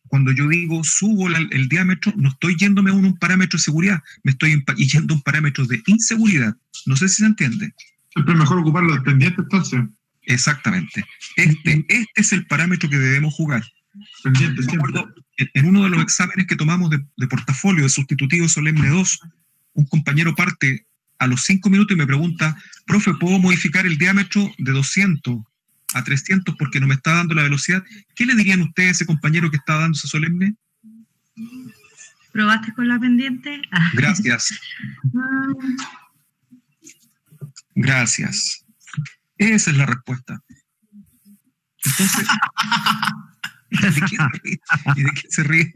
cuando yo digo subo el diámetro, no estoy yéndome a un parámetro de seguridad, me estoy yendo a un parámetro de inseguridad. No sé si se entiende. Siempre es mejor ocupar los pendientes, entonces. Exactamente. Este es el parámetro que debemos jugar. Pendientes, en uno de los exámenes que tomamos de portafolio de sustitutivo solemne 2, un compañero parte a los 5 minutos y me pregunta, profe, ¿puedo modificar el diámetro de 200 a 300 porque no me está dando la velocidad? ¿Qué le dirían ustedes a ese compañero que está dando esa solemne? ¿Probaste con la pendiente? Gracias. Gracias. Esa es la respuesta. Entonces, ¿y de qué se ríe?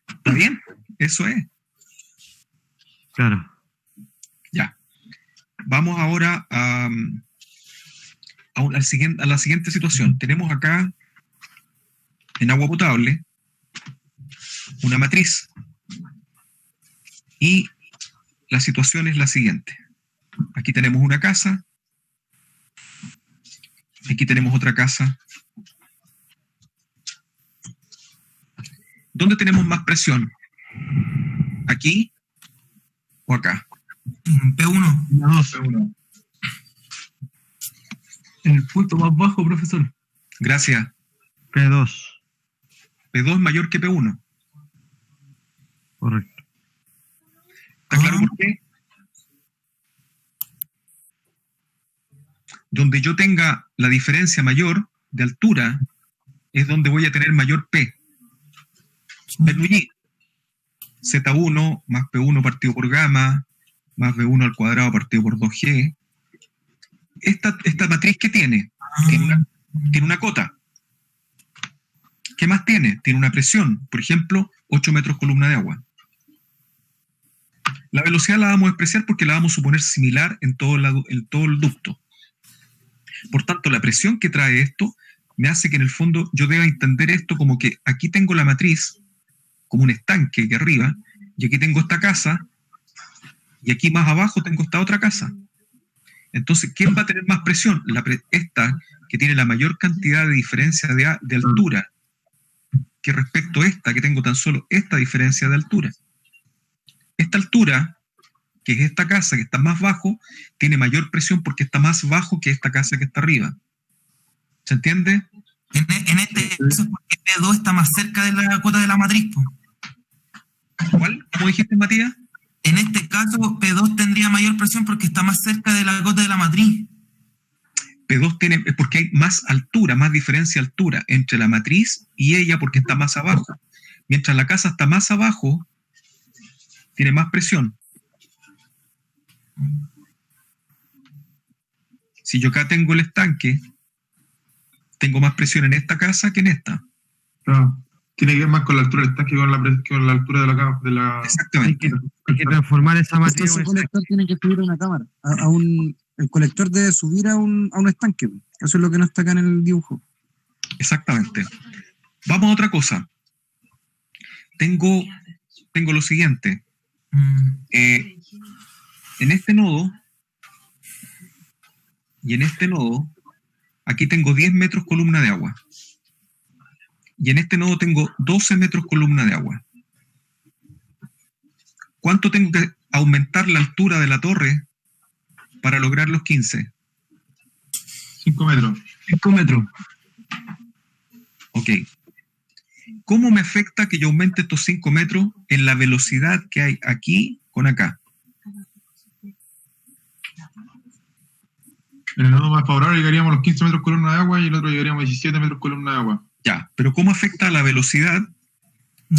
¿Está bien? Eso es. Claro. Ya. Vamos ahora a la siguiente situación. Tenemos acá, en agua potable, una matriz. Y la situación es la siguiente. Aquí tenemos una casa. Aquí tenemos otra casa. ¿Dónde tenemos más presión? ¿Aquí o acá? P1. P1. En el punto más bajo, profesor. Gracias. P2. P2 es mayor que P1. Correcto. ¿Está claro por qué? Donde yo tenga la diferencia mayor de altura es donde voy a tener mayor P. Bernoulli. Z1 más P1 partido por gamma más B1 al cuadrado partido por 2G. Esta matriz, ¿qué tiene? Tiene una cota. ¿Qué más tiene? Tiene una presión. Por ejemplo, 8 metros columna de agua. La velocidad la vamos a expresar porque la vamos a suponer similar en todo el ducto. Por tanto, la presión que trae esto me hace que en el fondo yo deba entender esto como que aquí tengo la matriz como un estanque aquí arriba, y aquí tengo esta casa, y aquí más abajo tengo esta otra casa. Entonces, ¿quién va a tener más presión? Esta, que tiene la mayor cantidad de diferencia de altura, que respecto a esta, que tengo tan solo esta diferencia de altura. Esta altura, que es esta casa, que está más bajo, tiene mayor presión porque está más bajo que esta casa que está arriba. ¿Se entiende? En este caso, porque P2 está más cerca de la cota de la matriz, po. ¿Cuál? ¿Cómo dijiste, Matías? En este caso, P2 tendría mayor presión porque está más cerca de la cota de la matriz. P2 tiene, es porque hay más altura, más diferencia de altura entre la matriz y ella porque está más abajo. Mientras la casa está más abajo, tiene más presión. Si yo acá tengo el estanque, tengo más presión en esta casa que en esta. Claro. Tiene que ver más con la altura del estanque que con la altura de la... Exactamente. Hay que transformar esa materia. Entonces, el colector tiene que subir a una cámara. El colector debe subir a un estanque. Eso es lo que no está acá en el dibujo. Exactamente. Vamos a otra cosa. Tengo lo siguiente. En este nodo y en este nodo, aquí tengo 10 metros columna de agua. Y en este nodo tengo 12 metros columna de agua. ¿Cuánto tengo que aumentar la altura de la torre para lograr los 15? 5 metros. 5 metros. Ok. ¿Cómo me afecta que yo aumente estos 5 metros en la velocidad que hay aquí con acá? En el nodo más favorable llegaríamos a los 15 metros columna de agua y el otro llegaríamos a 17 metros columna de agua. Ya, pero ¿cómo afecta la velocidad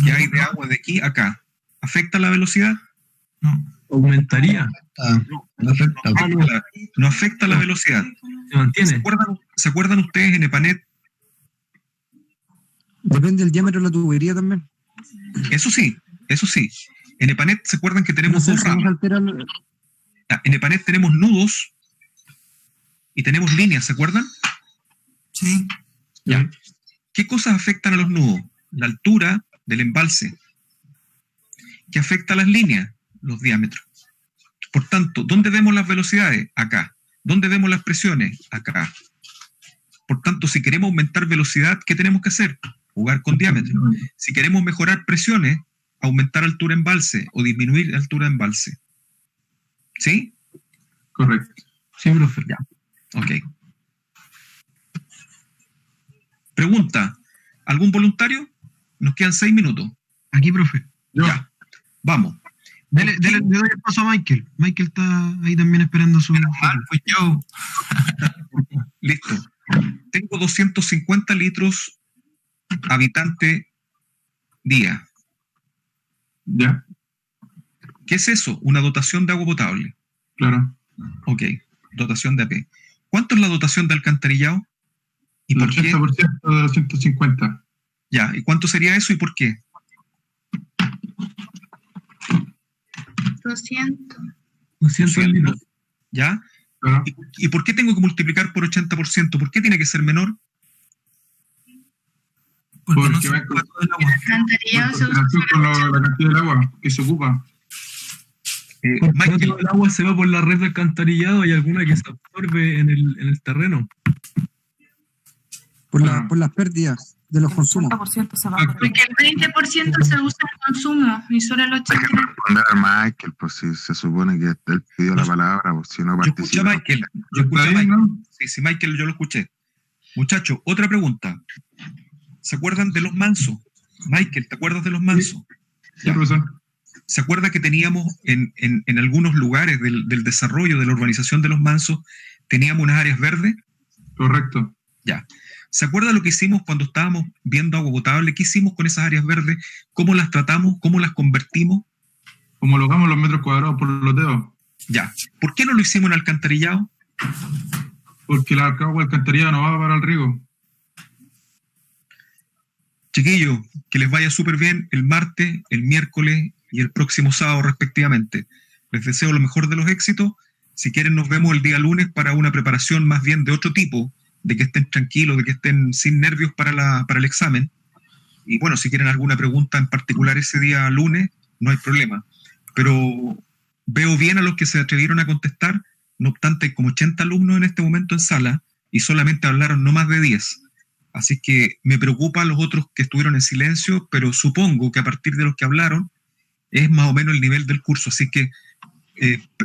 que hay de agua de aquí a acá? ¿Afecta la velocidad? No. Aumentaría. No afecta la velocidad. Se mantiene. ¿Se acuerdan ustedes en EPANET? Depende del diámetro de la tubería también. Eso sí. En EPANET se acuerdan que tenemos dos ramas. En EPANET tenemos nudos y tenemos líneas, ¿se acuerdan? Sí. Ya. ¿Qué cosas afectan a los nudos? La altura del embalse. ¿Qué afecta a las líneas? Los diámetros. Por tanto, ¿dónde vemos las velocidades? Acá. ¿Dónde vemos las presiones? Acá. Por tanto, si queremos aumentar velocidad, ¿qué tenemos que hacer? Jugar con diámetro. Si queremos mejorar presiones, aumentar altura embalse o disminuir altura embalse. ¿Sí? Correcto. Sí, profe. Ya. Ok. Pregunta. ¿Algún voluntario? Nos quedan 6 minutos. Aquí, profe. Ya. Vamos. Le doy el paso a Michael. Michael está ahí también esperando su... Pues yo. Listo. Tengo 250 litros habitante día. Ya. ¿Qué es eso? Una dotación de agua potable. Claro. Ok. Dotación de AP. ¿Cuánto es la dotación de alcantarillado? ¿Y por qué? 80% de 250. Ya. ¿Y cuánto sería eso y por qué? 200 litros. ¿Ya? Claro. ¿Y por qué tengo que multiplicar por 80%? ¿Por qué tiene que ser menor? Porque no se se ocupa todo el agua. alcantarillado se usa Con la cantidad del agua que se ocupa. Michael, todo el agua se va por la red de alcantarillado, hay alguna que se absorbe en el terreno. Por las pérdidas de los consumos. Porque el 20% se usa en consumo y solo el 80%. Hay que responder a Michael, pues si se supone que él pidió la palabra, pues si no participa. Yo escuché a Michael. Sí, Michael, yo lo escuché. Muchachos, otra pregunta. ¿Se acuerdan de los mansos? Michael, ¿te acuerdas de los mansos? Sí, profesor. ¿Se acuerda que teníamos en algunos lugares del desarrollo de la urbanización de los mansos, teníamos unas áreas verdes? Correcto. Ya. ¿Se acuerda lo que hicimos cuando estábamos viendo agua potable? ¿Qué hicimos con esas áreas verdes? ¿Cómo las tratamos? ¿Cómo las convertimos? Homologamos los metros cuadrados por los dedos. Ya. ¿Por qué no lo hicimos en alcantarillado? Porque la agua alcantarillada no va para el riego. Chiquillos, que les vaya súper bien el martes, el miércoles y el próximo sábado respectivamente. Les deseo lo mejor de los éxitos. Si quieren nos vemos el día lunes para una preparación más bien de otro tipo, de que estén tranquilos, de que estén sin nervios para el examen. Y bueno, si quieren alguna pregunta en particular ese día lunes, no hay problema. Pero veo bien a los que se atrevieron a contestar. No obstante, hay como 80 alumnos en este momento en sala y solamente hablaron no más de 10. Así que me preocupa los otros que estuvieron en silencio, pero supongo que a partir de los que hablaron es más o menos el nivel del curso. Así que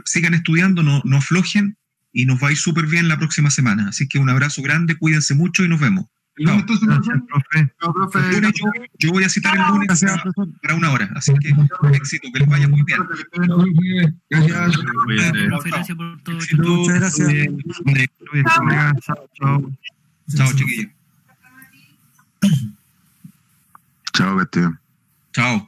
sigan estudiando, no aflojen y nos va a ir súper bien la próxima semana. Así que un abrazo grande, cuídense mucho y nos vemos. Chao. Gracias, profe. El lunes yo voy a citar el lunes para 1 hora, así que éxito, que les vaya muy bien. Gracias. Gracias por todo. Muchas gracias. Chao, chiquillos. Chao, Castillo. Chao.